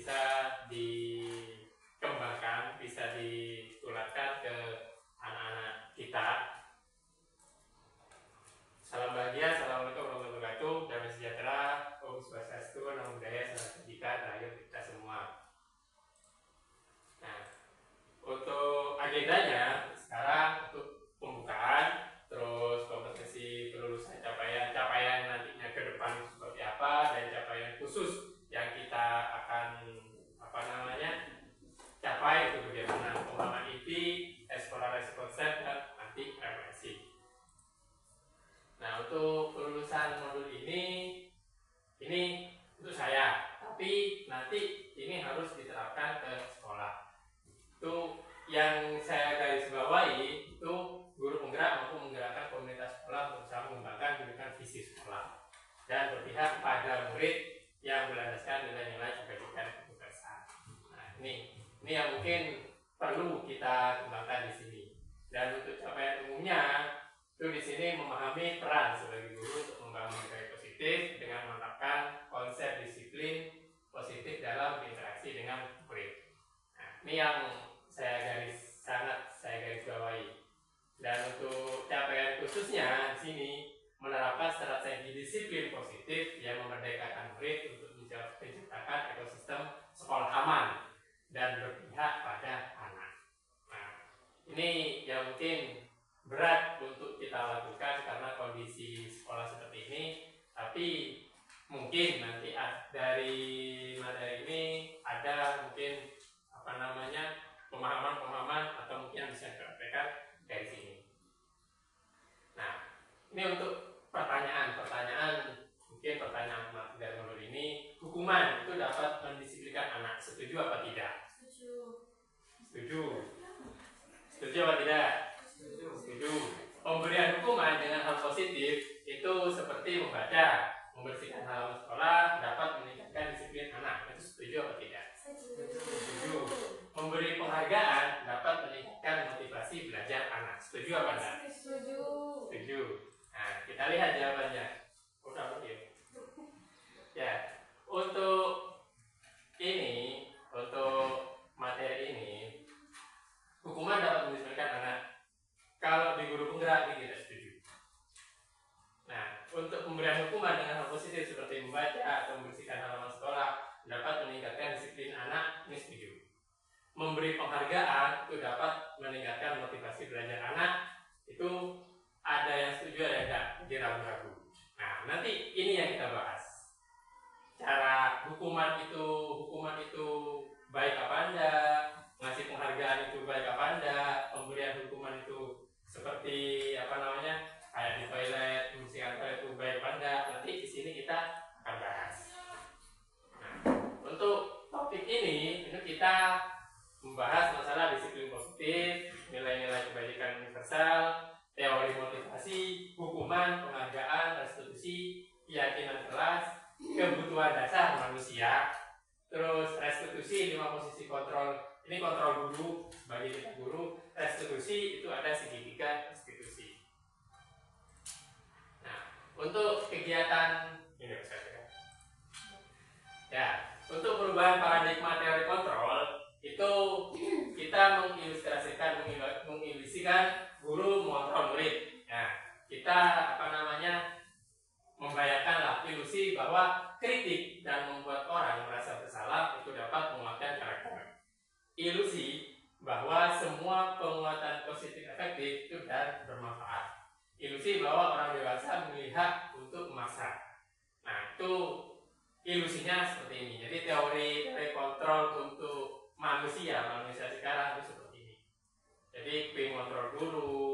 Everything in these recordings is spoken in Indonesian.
bisa dikembangkan, bisa ditularkan ke anak-anak kita. Salam bahagia, assalamualaikum warahmatullahi wabarakatuh, damai sejahtera, Om Swastiastu, Namo Buddhaya, salam kebajikan, rahayu kita semua. Nah, untuk agendanya sekarang untuk pembukaan, terus kompetensi kelulusan, capaian nantinya ke depan seperti apa, dan capaian khusus yang kita akan capai itu bagaimana pemahaman inti, eksplorasi konsep, dan nanti referensi. Nah, untuk kelulusan modul ini untuk saya, tapi nanti ini harus diterapkan ke sekolah. Itu yang saya garis bawahi itu guru penggerak mampu menggerakkan komunitas sekolah untuk berusaha mengembangkan pendidikan visi sekolah dan berpihak pada murid yang berlandaskan nilai-nilai kebajikan kebebasan. Nah, ini yang mungkin perlu kita kembangkan di sini. Dan untuk capaian umumnya itu di sini memahami peran sebagai guru untuk membangun nilai positif dengan menerapkan konsep disiplin positif dalam berinteraksi dengan murid. Nah, ini yang sangat saya garis bawahi. Dan untuk capaian khususnya di sini menerapkan strategi disiplin positif yang memerdekakan murid untuk menciptakan ekosistem sekolah aman dan berpihak pada anak. Nah, ini yang mungkin berat untuk kita lakukan karena kondisi sekolah seperti ini, tapi mungkin nanti dari materi ini ada mungkin pemahaman-pemahaman atau mungkin yang bisa dipraktekkan dari sini. Nah, ini untuk pertanyaan mungkin pertanyaan dari modul ini, hukuman itu dapat mendisiplinkan anak, setuju apa tidak? Setuju apa tidak? Setuju. Pemberian hukuman dengan hal positif itu seperti membaca, membersihkan halaman sekolah dapat meningkatkan disiplin anak. Itu setuju apa tidak? Setuju. Memberi penghargaan dapat meningkatkan motivasi belajar anak. Setuju apa tidak? Setuju. Nah, kita lihat jawabannya. Udah betul. Ya, untuk materi ini, hukuman dapat mendisiplinkan anak. Kalau di guru penggerak ini tidak setuju. Nah, untuk pemberian hukuman dengan hal positif seperti membaca atau membersihkan halaman sekolah dapat meningkatkan disiplin anak, ini setuju. Memberi penghargaan itu dapat meningkatkan motivasi belajar anak, itu ada yang setuju, ada yang tidak, jadi ragu-ragu. Nah, nanti ini yang kita bahas. Cara hukuman itu baik apa enggak, ngasih penghargaan itu baik apa enggak, pemberian hukuman itu seperti kayak di toilet, membersihkan toilet itu baik apa enggak, nanti di sini kita akan bahas. Nah, untuk topik ini kita membahas masalah disiplin positif, nilai-nilai kebajikan universal, teori motivasi, hukuman, penghargaan, restitusi, keyakinan kelas, kebutuhan dasar manusia, terus restitusi 5 posisi kontrol. Ini kontrol guru sebagai kita guru. Restitusi itu ada segitiga restitusi. Nah, untuk kegiatan ini untuk perubahan paradigma teori kontrol itu kita mengilustrasikan guru mengontrol murid. Nah, kita membayangkanlah ilusi bahwa kritik dan membuat orang merasa bersalah itu dapat menguatkan karakter. Ilusi bahwa semua penguatan positif efektif itu dan bermanfaat. Ilusi bahwa orang dewasa melihat untuk memaksa. Nah, itu ilusinya seperti ini. Jadi teori kontrol untuk manusia sekarang itu seperti ini. Jadi mengontrol guru,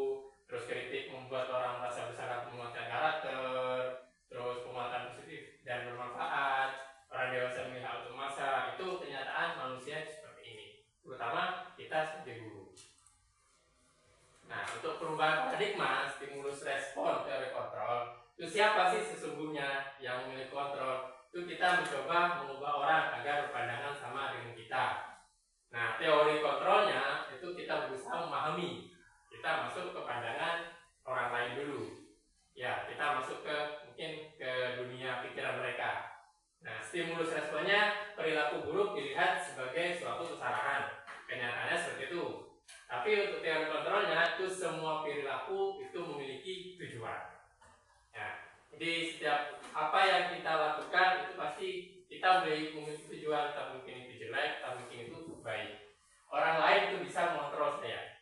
terus kritik membuat orang merasa bersalah, menguatkan karakter, terus penguatan positif dan bermanfaat, orang dewasa melihat untuk masa, itu kenyataan manusia seperti ini, terutama kita sebagai guru. Nah, untuk perubahan paradigma stimulus respon teori kontrol, itu siapa sih sesungguhnya yang memiliki kontrol? Itu kita mencoba mengubah orang agar berpandangan sama dengan kita. Nah, teori kontrolnya itu kita berusaha memahami, kita masuk ke pandangan orang lain dulu. Ya, kita masuk mungkin ke dunia pikiran mereka. Nah, stimulus responnya perilaku buruk dilihat sebagai suatu kesalahan. Kenyataannya seperti itu. Tapi untuk teori kontrolnya itu semua perilaku itu memiliki tujuan. Ya, jadi setiap apa yang kita lakukan itu pasti kita memiliki tujuan. Tak mungkin itu jelek, tak mungkin itu baik. Orang lain itu bisa mengontrol saya.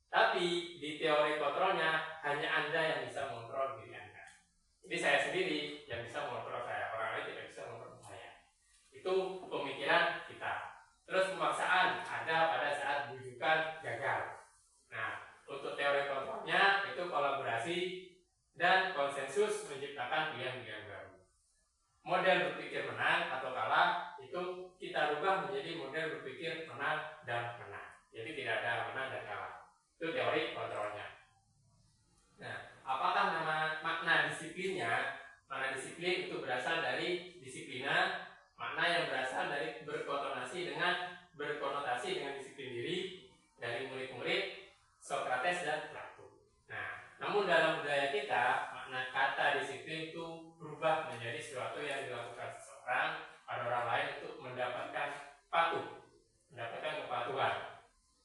Tapi di teori kontrolnya hanya Anda yang bisa mengontrol diri Anda. Jadi saya sendiri yang bisa mengontrol saya, orang lain tidak bisa mengontrol saya. Itu pemikiran kita. Terus pemaksaan ada pada saat bujukan gagal. Nah, untuk teori kontrolnya itu kolaborasi dan konsensus menciptakan pilihan-pilihan baru. Model berpikir menang atau kalah itu kita rubah menjadi model berpikir menang dan menang. Jadi tidak ada menang dan kalah. Itu teori kontrolnya. Nah, apakah makna disiplinnya? Makna disiplin itu berasal dari disiplina, makna yang berasal dari berkonotasi dengan disiplin diri dari murid-murid Sokrates dan Plato. Nah, namun dalam budaya kita, makna kata disiplin itu berubah menjadi sesuatu yang dilakukan seseorang pada orang lain untuk mendapatkan kepatuhan.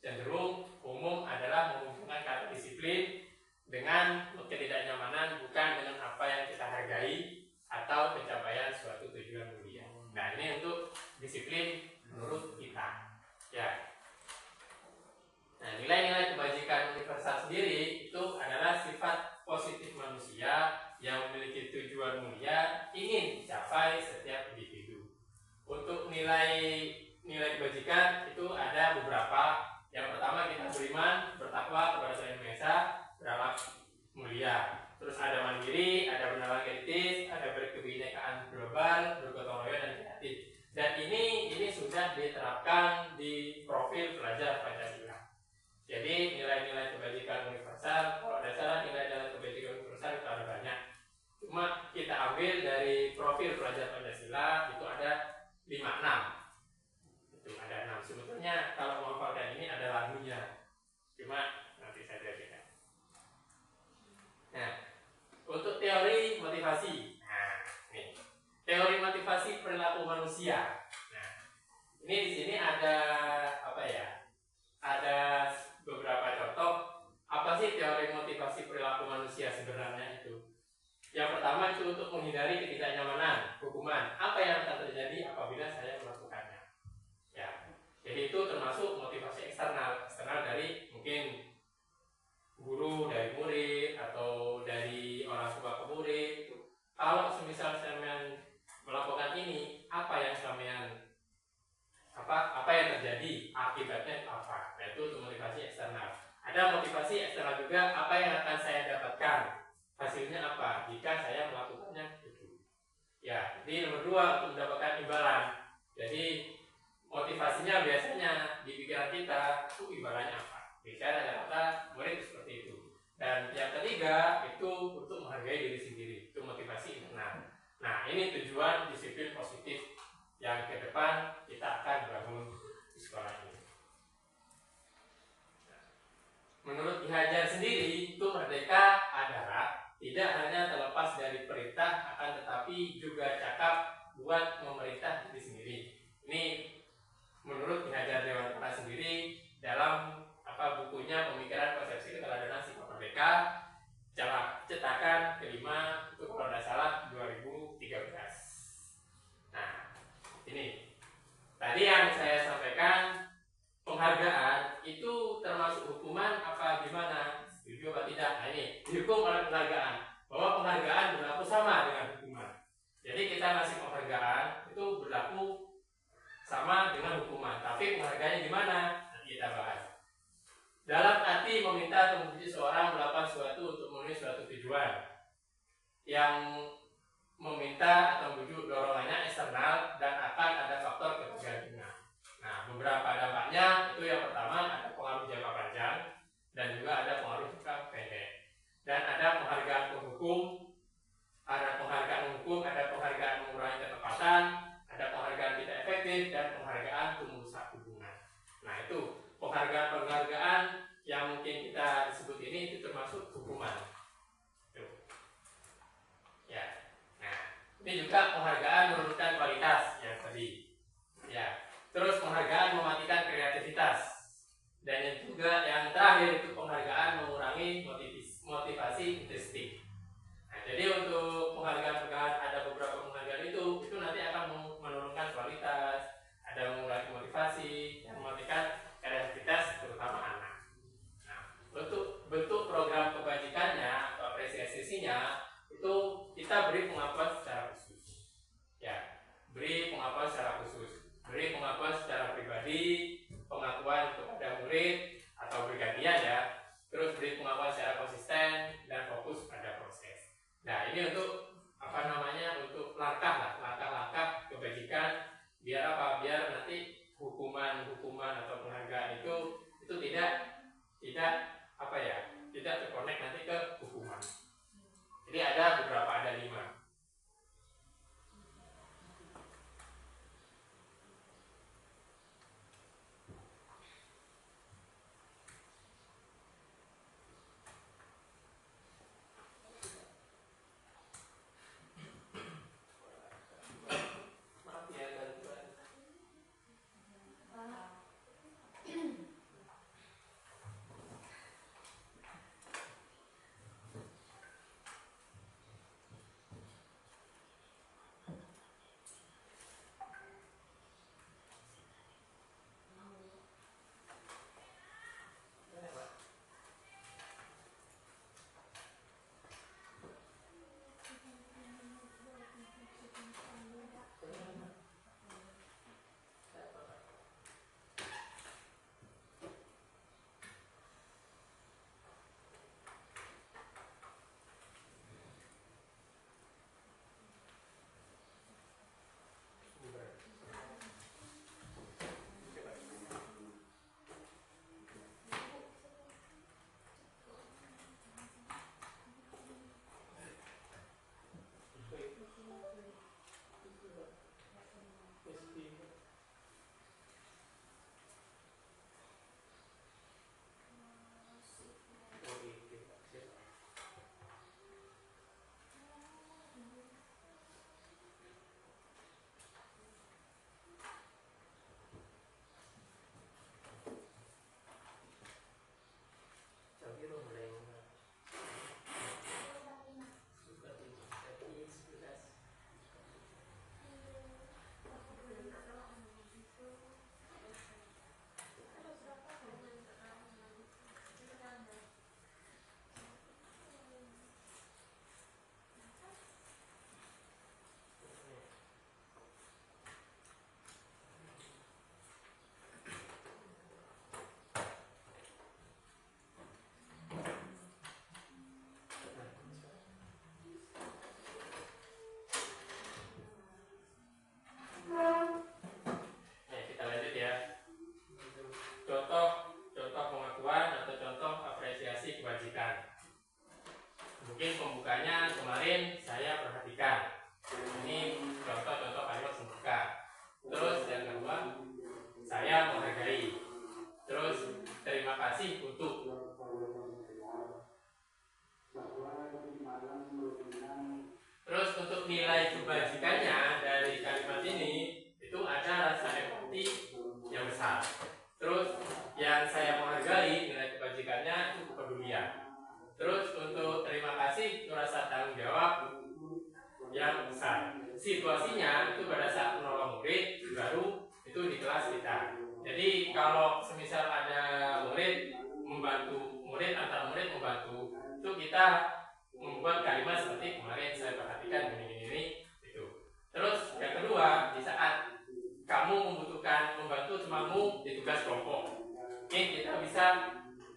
Cenderung umum adalah menghubungkan kata disiplin dengan ketidaknyamanan, bukan dengan apa yang kita hargai atau pencapaian suatu tujuan mulia. Nah, ini untuk disiplin menurut kita. Ya. Nah, nilai-nilai kebajikan universal sendiri itu adalah sifat positif manusia yang memiliki tujuan mulia ingin dicapai setiap individu. Untuk nilai kebajikan itu ada beberapa. Yang pertama, kita beriman, bertakwa kepada Tuhan Yang Maha Esa, berakhlak mulia. Terus ada mandiri, ada pendapat kritis, ada berkebinekaan global, bergotong royong dan kreatif. Dan ini sudah diterapkan di profil pelajar Pancasila. Jadi nilai-nilai kebajikan universal, kalau ada salah nilai-nilai kebajikan universal itu ada banyak. Cuma kita ambil dari profil pelajar Pancasila itu ada 5-6. Ada 6. Sebetulnya kalau menghafalkan ini ada lagunya, cuma nanti saya jelaskan. Nah, untuk teori motivasi, nih teori motivasi perilaku manusia. Nah, ini di sini ada apa ya? Ada beberapa contoh. Apa sih teori motivasi perilaku manusia sebenarnya itu? Yang pertama itu untuk menghindari ketidaknyamanan, hukuman. Apa yang akan terjadi apabila saya melakukannya? Ya, jadi itu termasuk motivasi eksternal dari mungkin guru, dari murid, atau dari orang tua ke murid. Kalau semisal sampean melakukan ini, apa yang terjadi, akibatnya apa? Nah, itu untuk motivasi eksternal. Ada motivasi eksternal juga, apa yang akan saya dapatkan, hasilnya apa jika saya melakukannya itu. Ya, jadi nomor 2 untuk mendapatkan imbalan. Jadi motivasinya biasanya di pikiran kita itu imbalannya apa? Bicara kata murid seperti itu. Dan yang ketiga itu untuk menghargai diri sendiri, itu motivasi internal. Nah, ini tujuan disiplin positif yang ke depan kita akan bangun di sekolah ini. Menurut Ki Hajar sendiri, itu merdeka adalah tidak hanya terlepas dari perintah, akan tetapi juga cakap buat memerintah diri sendiri. Ini menurut Ki Hajar Dewantara sendiri dalam bukunya Pemikiran Konsepsi Keteladanan Sikap Merdeka, cetakan kelima itu kalau tidak salah 2013. Nah, ini tadi yang saya sampaikan, penghargaan itu termasuk hukuman apa gimana? Setuju atau tidak? Nah, ini dihukum oleh penghargaan, bahwa penghargaan berlaku sama dengan hukuman. Jadi kita ngasih penghargaan itu berlaku sama dengan hukuman, tapi penghargaannya gimana? Nanti kita bahas. Dalam arti meminta atau membujuk seorang melakukan sesuatu untuk memenuhi suatu tujuan. Yang meminta atau membujuk dorongannya eksternal dan akan ada faktor ketergantungan. Nah, beberapa dampaknya itu yang pertama ada pengaruh jangka panjang dan juga ada pengaruh jangka pendek. Dan ada penghargaan penghukum, ada penghargaan mengurangi ketepatan, ada penghargaan tidak efektif, dan penghargaan merusak hubungan. Nah, itu penghargaan yang mungkin kita sebut ini itu termasuk hukuman. Tuh. Ya. Nah, ini juga penghargaan menurunkan kualitas yang tadi. Ya. Terus penghargaan mematikan kreativitas. Dan yang juga yang terakhir itu penghargaan mengurangi motivasi intrinsik. Nah, jadi untuk penghargaan ada beberapa penghargaan itu nanti akan menurunkan kualitas, ada mengurangi motivasi, dan mematikan kreativitas terutama anak. Nah, bentuk program kebajikannya atau apresiasinya itu kita beri pengakuan secara khusus. Ya, beri pengakuan secara khusus, beri pengakuan secara pribadi, pengakuan kepada murid atau bergantian ya, terus beri pengakuan secara konsisten dan fokus pada proses. Nah, ini untuk untuk langkah-langkah kebajikan biar apa? Biar nanti hukuman atau penghargaan itu tidak terkonek nanti ke hukuman. Jadi ada 5. Mungkin pembukanya kemarin saya perhatikan. Ini contoh-contoh kalimat pembuka. Terus yang kedua, saya menghargai. Terus terima kasih untuk. Terus untuk nilai kebajikannya dari kalimat ini itu ada rasa empati yang besar. Terus yang saya menghargai nilai kebajikannya itu kepedulian. Terus untuk terima kasih itu rasa tanggung jawab yang besar. Situasinya itu pada saat menolong murid baru itu di kelas kita. Jadi kalau semisal ada murid membantu murid, antar murid membantu, itu kita membuat kalimat seperti kemarin saya perhatikan gini itu. Terus yang kedua, di saat kamu membutuhkan membantu temanmu di tugas kelompok, kita bisa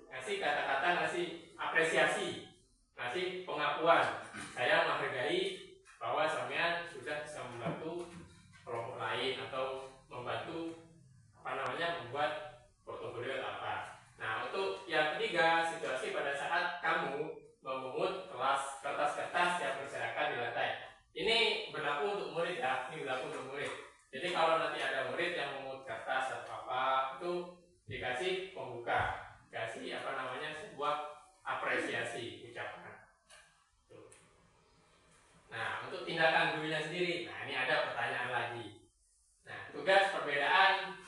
ngasih kata-kata, ngasih apresiasi, ngasih pengakuan. Saya menghargai bahwa sampean sudah bisa membantu kelompok lain atau membantu membuat portofolio atau apa. Nah, untuk yang ketiga, situasi pada saat kamu memungut kertas-kertas yang berserakan di lantai. Ini berlaku untuk murid ya, ini berlaku untuk murid. Jadi kalau nanti ada murid yang memungut kertas atau apa, itu dikasih pembuka, dikasih sebuah apresiasi ucapan. Nah, untuk tindakan gurunya sendiri, nah ini ada pertanyaan lagi. Nah, tugas perbedaan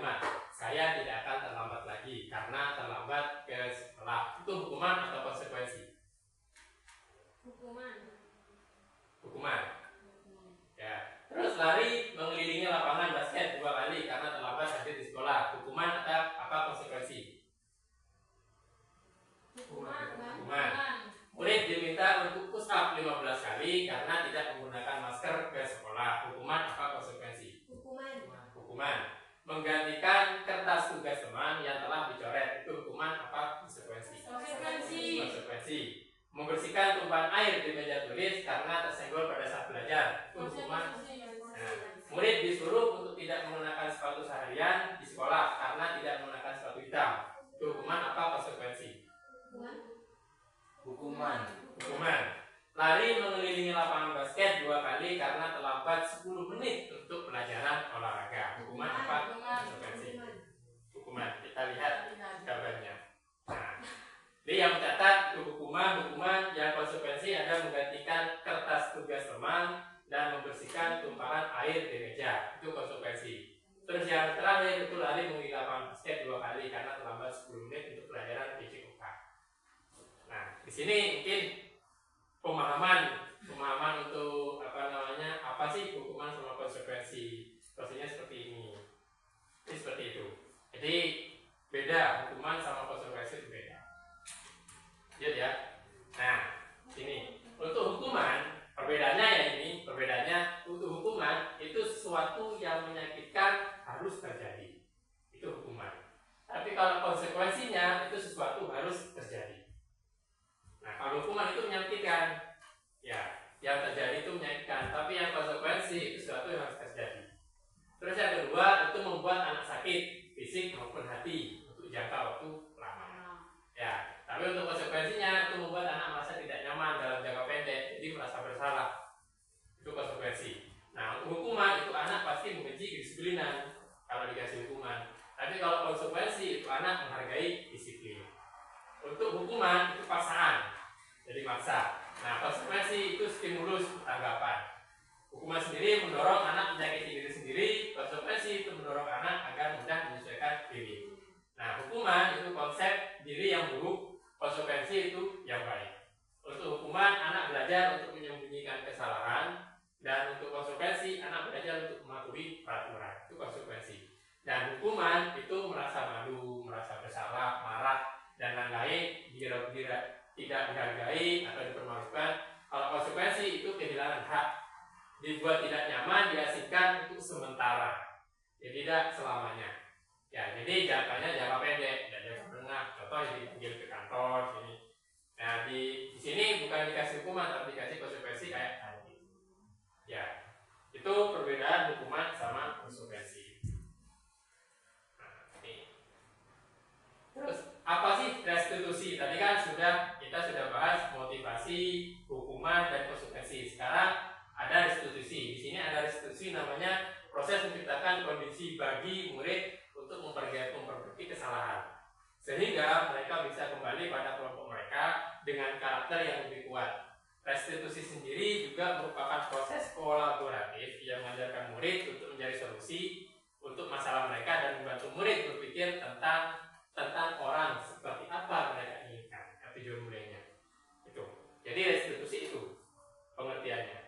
kalimat, saya tidak akan terlambat lagi karena terlambat ke sekolah. Itu hukuman atau konsekuensi? Hukuman. Ya. Terus lari mengelilingi lapangan basket 2 kali karena terlambat hadir di sekolah. Hukuman atau apa konsekuensi? Hukuman. Murid diminta untuk push up 15 kali karena tidak menggunakan masker ke sekolah. Hukuman apa konsekuensi? Hukuman. Menggantikan kertas tugas teman yang telah dicoret. Itu hukuman apa konsekuensi? Konsekuensi. Membersihkan tumpahan air di meja tulis karena tersenggol pada saat belajar. Itu hukuman. Nah, murid disuruh untuk tidak menggunakan sepatu seharian di sekolah karena tidak menggunakan sepatu hitam. Itu hukuman apa konsekuensi? Hukuman. Lari mengelilingi lapangan basket 2 kali karena terlambat 10 menit untuk pelajaran olahraga. Hukuman apa konsekuensi? Hukuman. Kita lihat gambarnya. Nah, jadi yang mencatat itu hukuman yang konsekuensi ada menggantikan kertas tugas teman dan membersihkan tumpahan air di meja. Itu konsekuensi. Terus yang terakhir itu lari mengelilingi lapangan basket 2 kali karena terlambat 10 menit untuk pelajaran PJOK. Nah, di sini mungkin pemahaman untuk apa sih hukuman sama konsekuensi. Pastinya seperti ini. Ini seperti itu. Jadi beda, hukuman sama konsekuensi itu beda. Lihat ya. Nah, sini untuk hukuman perbedaannya untuk hukuman itu sesuatu yang menyakitkan harus terjadi. Itu hukuman. Tapi kalau konsekuensinya itu sesuatu harus terjadi. Nah, kalau hukuman itu menyakitkan, ya, yang terjadi itu menyakitkan, tapi yang konsekuensi itu sesuatu yang harus terjadi. Terus yang kedua itu membuat anak sakit fisik maupun hati untuk jangka waktu lama. Ya, tapi untuk konsekuensinya itu membuat anak merasa tidak nyaman dalam jangka pendek, jadi merasa bersalah. Itu konsekuensi. Nah, untuk hukuman itu anak pasti membenci kedisiplinan kalau dikasih hukuman. Tapi kalau konsekuensi itu anak menghargai disiplin. Untuk hukuman itu paksaan, jadi maksa. Nah, konsekuensi itu stimulus tanggapan. Hukuman sendiri mendorong anak menyakiti diri sendiri, konsekuensi itu mendorong anak agar mudah menyesuaikan diri. Nah, hukuman itu konsep diri yang buruk, konsekuensi itu yang baik. Untuk hukuman anak belajar untuk menyembunyikan kesalahan, dan untuk konsekuensi anak belajar untuk mematuhi peraturan. Itu konsekuensi. Dan hukuman itu merasa malu, merasa bersalah, marah, dan lain-lain tidak dihargai atau dipermalukan. Kalau konsekuensi itu kehilangan hak, dibuat tidak nyaman, diasingkan untuk sementara, jadi tidak selamanya. Ya, jadi jangkanya jangka pendek, tidak jangka menengah. Contoh yang dipanggil ke kantor sini. Nah, di sini bukan dikasih hukuman, tapi dikasih konsekuensi kayak tadi. Ya, itu perbedaan hukuman sama konsekuensi. Nah, ini. Terus apa sih restitusi? Tadi kan kita sudah bahas motivasi, hukuman, dan konsekuensi. Sekarang ada restitusi. Di sini ada restitusi namanya proses menciptakan kondisi bagi murid untuk memperbaiki kesalahan, sehingga mereka bisa kembali pada kelompok mereka dengan karakter yang lebih kuat. Restitusi sendiri juga merupakan proses kolaboratif yang mengajarkan murid untuk mencari solusi untuk masalah mereka dan membantu murid berpikir tentang orang seperti apa mereka inginkan, tujuan mulainya. Itu. Jadi restitusi itu pengertiannya.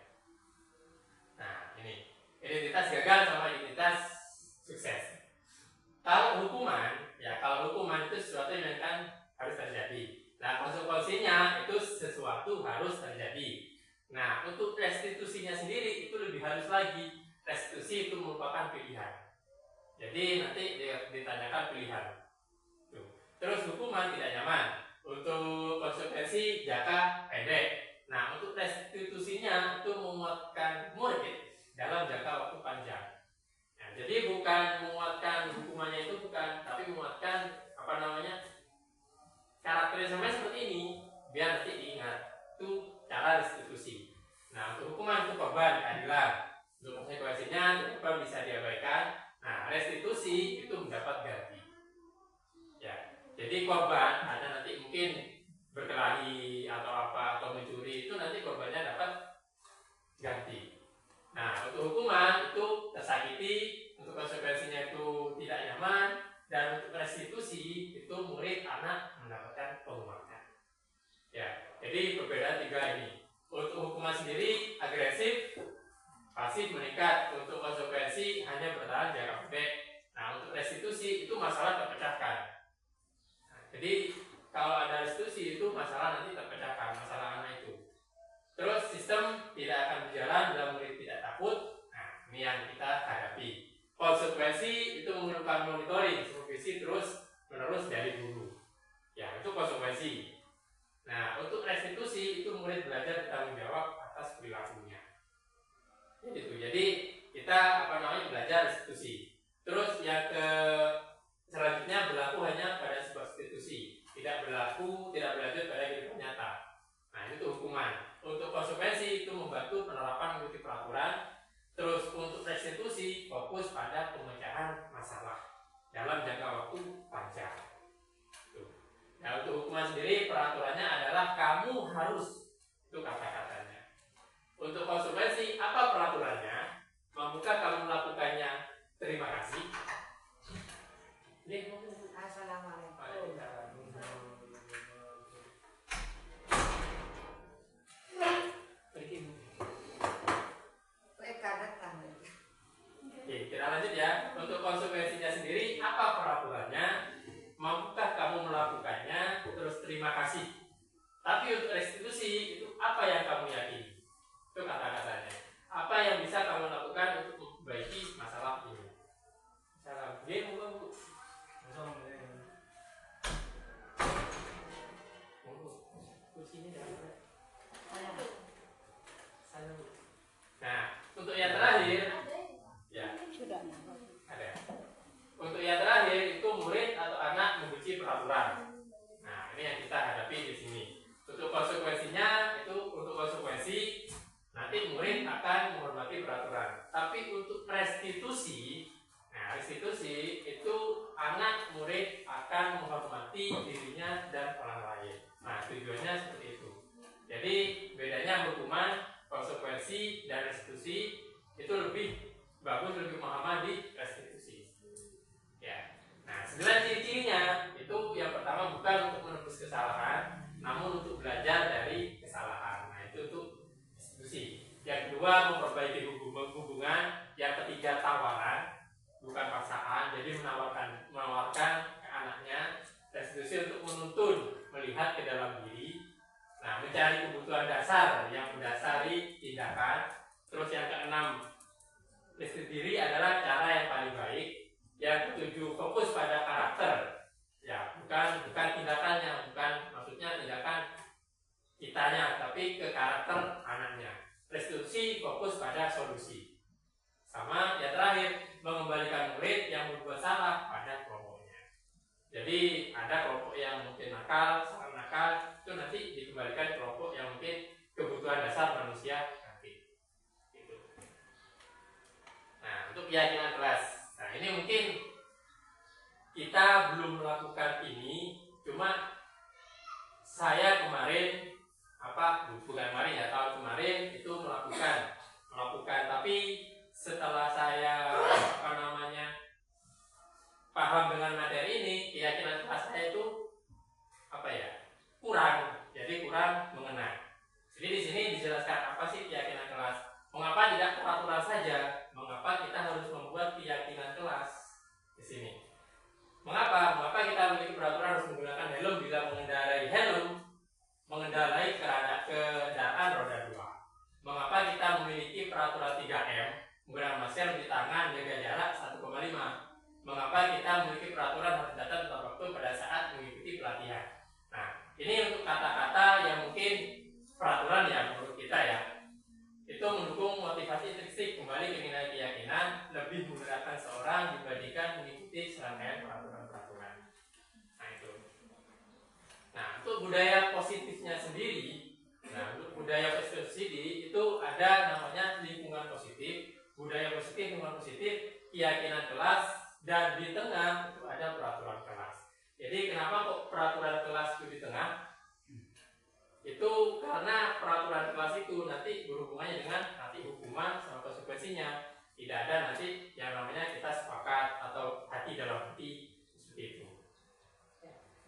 Nah, ini identitas gagal sama identitas sukses. Kalau hukuman itu sesuatu yang kan harus terjadi. Nah, konsekuensinya itu sesuatu harus terjadi. Nah, untuk restitusinya sendiri itu lebih halus lagi. Restitusi itu merupakan pilihan. Jadi nanti ditanyakan pilihan. Terus hukuman tidak nyaman. Untuk konsekuensi jangka pendek. Nah, untuk restitusinya itu menguatkan murid dalam jangka waktu panjang. Nah, jadi bukan menguatkan hukumannya itu bukan, tapi menguatkan karakternya sampai seperti ini biar nanti diingat. Itu cara restitusi. Nah, untuk hukuman itu korban keadilan. Untuk konsekuensinya korban bisa diabaikan. Nah, restitusi itu mendapat ganti. Ya, jadi korban ada nanti mungkin berkelahi atau mencuri, itu nanti korbannya dapat ganti. Nah, untuk hukuman itu tersakiti, untuk konsekuensinya itu tidak nyaman, agresif, pasif meningkat. Untuk konsekuensi hanya bertahan jangka pendek. Nah, untuk restitusi itu masalah terpecahkan. Nah, jadi kalau ada restitusi itu masalah nanti terpecahkan, masalah anak itu. Terus sistem tidak akan berjalan bila murid tidak takut. Nah, ini yang kita hadapi. Konsekuensi itu memerlukan monitoring, supervisi terus menerus dari guru. Ya, itu konsekuensi. Nah, untuk restitusi itu murid belajar bertanggung jawab atas perilakunya. Gitu. Jadi kita belajar restitusi. Terus yang selanjutnya berlaku hanya pada sebuah restitusi, tidak berlanjut pada kehidupan nyata. Nah, itu hukuman. Untuk konsekuensi itu membantu penerapan mengikuti peraturan. Terus untuk restitusi fokus pada pemecahan masalah dalam jangka waktu panjang. Nah, untuk hukuman sendiri peraturannya adalah kamu harus, itu kata-katanya. Untuk konsekuensi apa peraturannya? Mampukah kamu melakukannya? Terima kasih. Assalamualaikum. Oke, kita lanjut ya. Untuk konsekuensinya sendiri apa peraturannya? Mampukah kamu melakukannya? Terus terima kasih. Tapi untuk restitusi itu apa yang kamu yakini? Itu kata-katanya. Apa yang bisa kamu lakukan untuk memperbaiki masalah ini? Salam. Dia Bu. Kursinya ada. Nah, untuk yang terakhir, ya Sudah ada. Untuk yang terakhir itu murid atau anak membenci peraturan. Nah, ini yang kita hadapi di sini. Untuk konsekuensinya itu untuk konsekuensi nanti murid akan menghormati peraturan. Tapi untuk restitusi, nah restitusi itu anak murid akan menghormati dirinya dan orang lain. Nah, tujuannya seperti itu. Jadi bedanya hukuman, konsekuensi dan restitusi itu lebih bagus, lebih pemahaman di restitusi. Ya. Nah, 9 ciri-cirinya itu yang pertama bukan untuk menebus kesalahan, namun untuk belajar dari kesalahan. Nah, itu untuk restitusi. Yang kedua memperbaiki hubungan. Yang ketiga tawaran, bukan paksaan. Jadi menawarkan ke anaknya. Restitusi untuk menuntun, melihat ke dalam diri. Nah, mencari kebutuhan dasar yang mendasari tindakan. Terus yang keenam, restitusi diri adalah cara yang paling baik. Yang ketujuh, fokus pada karakter. Ya, bukan tindakannya, bukan maksudnya tindakan kitanya, tapi ke karakter anaknya. Restitusi fokus pada solusi. Sama yang terakhir, mengembalikan murid yang berbuat salah pada kelompoknya. Jadi ada kelompok yang mungkin nakal, sangat nakal, itu nanti dikembalikan kelompok yang mungkin kebutuhan dasar manusia nanti. Gitu. Nah, untuk keyakinan kelas. Nah, ini mungkin kita belum melakukan ini, cuma saya kemarin bukan kemarin ya, tahun kemarin itu melakukan, tapi setelah saya paham dengan materi ini, keyakinan kelas saya itu kurang, jadi kurang mengena. Jadi di sini dijelaskan apa sih keyakinan kelas. Mengapa tidak peraturan saja? Mengapa kita harus membuat keyakinan kelas di sini? Mengapa kita memiliki peraturan harus menggunakan helm bila mengendarai helm, mengendarai kendaraan roda 2? Mengapa kita memiliki peraturan 3M, menggunakan masker, di tangan, jaga jarak 1,5? Mengapa kita memiliki peraturan harus datang tepat waktu pada saat mengikuti pelatihan? Nah, ini untuk kata-kata yang mungkin peraturan ya menurut kita ya, itu mendukung motivasi intrinsik, kembali ke nilai keyakinan, lebih menggerakkan seorang dibandingkan mengikuti serangkaian peraturan-peraturan. Nah itu. Nah, untuk budaya positifnya sendiri, untuk budaya positif sendiri itu ada namanya lingkungan positif, budaya positif, lingkungan positif, keyakinan kelas, dan di tengah itu ada peraturan kelas. Jadi kenapa kok peraturan kelas itu di tengah? Itu karena peraturan kelas itu nanti berhubungannya dengan nanti hukuman sama konsekuensinya. Tidak ada nanti yang namanya kita sepakat atau hati dalam hati seperti itu.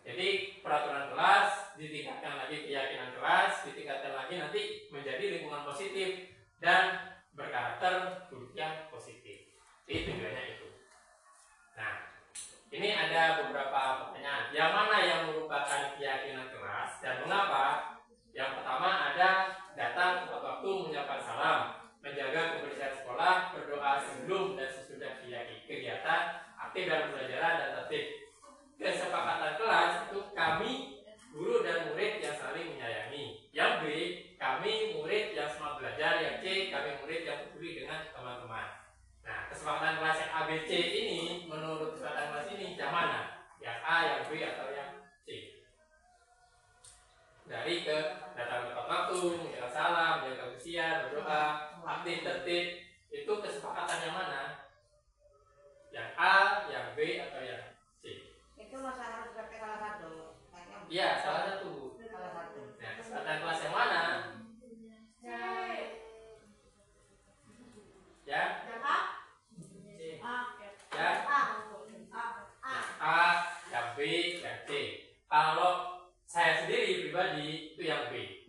Jadi peraturan kelas ditingkatkan lagi, keyakinan kelas ditingkatkan lagi, nanti menjadi lingkungan positif. dan berkarakter huruf yang positif. Jadi tujuannya itu. Nah, ini ada beberapa pertanyaan. Yang mana yang merupakan keyakinan kelas dan mengapa? Yang pertama ada datang tepat waktu, mengucapkan salam, menjaga kebersihan sekolah, berdoa sebelum dan sesudah kegiatan, aktif dalam pembelajaran dan tertib. Kesepakatan kelas itu kami guru dan murid yang saling menyayangi. Yang B, kami murid yang semangat belajar. Yang C, kami murid yang peduli dengan teman-teman. Nah, kesepakatan kelas yang ABC ini menurut kesepakatan kelas ini yang mana? Yang A, yang B, atau yang C? Dari ke datang tepat waktu, mengucapkan salam, menjaga kebersihan, berdoa, aktif, tertib, itu kesepakatan yang mana? Yang A, yang B, atau yang C? Itu masalah seperti salah satu. Iya, salah satu. Salah satu. Nah, kesepakatan kelas yang mana? Ya? Ya? A, yang B, yang C. Kalau saya sendiri pribadi itu yang B.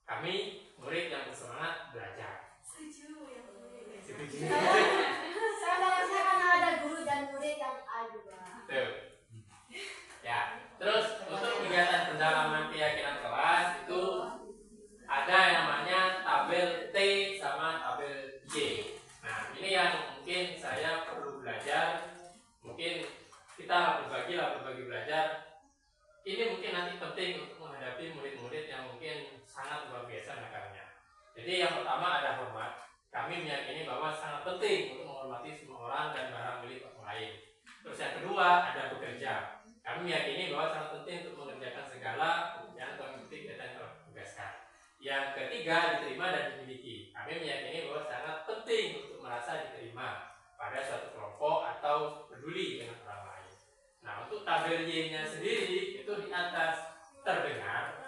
Kami murid yang bersemangat belajar. Setuju. Saya kan ada guru dan murid yang A juga. Tuh. Ya. Terus untuk kegiatan pendalaman keyakinan kelas itu ada yang namanya tabel T sama tabel J. Nah, ini yang mungkin saya perlu belajar. Mungkin kita berbagi belajar. Ini mungkin nanti penting untuk menghadapi murid-murid yang mungkin sangat luar biasa nakalnya. Jadi yang pertama ada hormat. Kami meyakini bahwa sangat penting untuk menghormati semua orang dan barang milik orang lain. Terus yang kedua ada bekerja. Kami meyakini bahwa sangat penting untuk mengerjakan segala pekerjaan atau mengikuti kegiatan yang telah ditugaskan. Yang ketiga diterima dan dimiliki. Kami meyakini bahwa sangat penting untuk merasa diterima pada suatu kelompok atau peduli dengan orang lain. Nah, untuk tabel Y-nya sendiri itu di atas terdengar,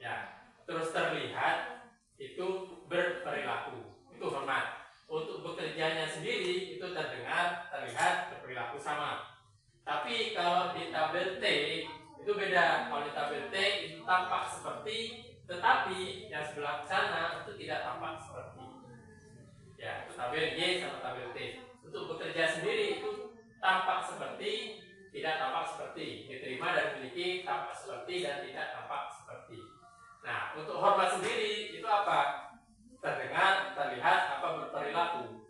ya, terus terlihat itu berperilaku, itu hormat. Untuk bekerjanya sendiri itu terdengar, terlihat, berperilaku sama. Tapi kalau di tabel T itu beda. Kalau di tabel T itu tampak seperti, tetapi yang sebelah sana itu tidak tampak seperti. Ya, itu tabel Y sama tabel T. Untuk bekerja sendiri itu tampak seperti, tidak tampak seperti. Diterima dan dimiliki tampak seperti dan tidak tampak seperti. Nah, untuk hormat sendiri itu apa? Terdengar, terlihat, apa berperilaku.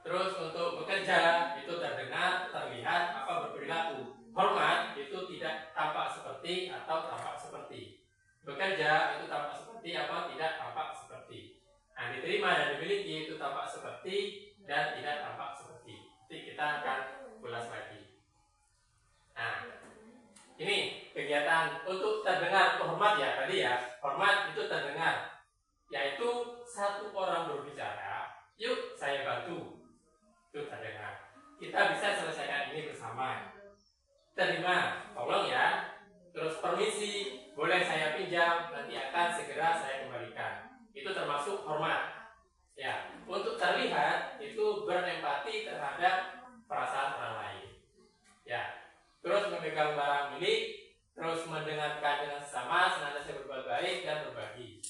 Terus untuk bekerja itu terdengar, terlihat, apa berperilaku. Hormat itu tidak tampak seperti atau tampak seperti. Bekerja itu tampak seperti apa, tidak tampak seperti. Nah, diterima dan dimiliki itu tampak seperti dan tidak tampak seperti. Nanti kita akan ulas lagi. Nah, ini kegiatan untuk terdengar, hormat ya tadi ya. Hormat itu terdengar, yaitu satu orang berbicara, yuk saya bantu, itu terdengar. Kita bisa selesaikan ini bersama. Terima, tolong ya. Terus permisi, boleh saya pinjam, nanti akan segera saya kembalikan. Itu termasuk hormat. Ya, untuk terlihat itu berempati terhadap perasaan orang lain. Ya, terus memegang barang milik, terus mendengarkan dengan sesama, senantiasa berbuat baik dan berbagi.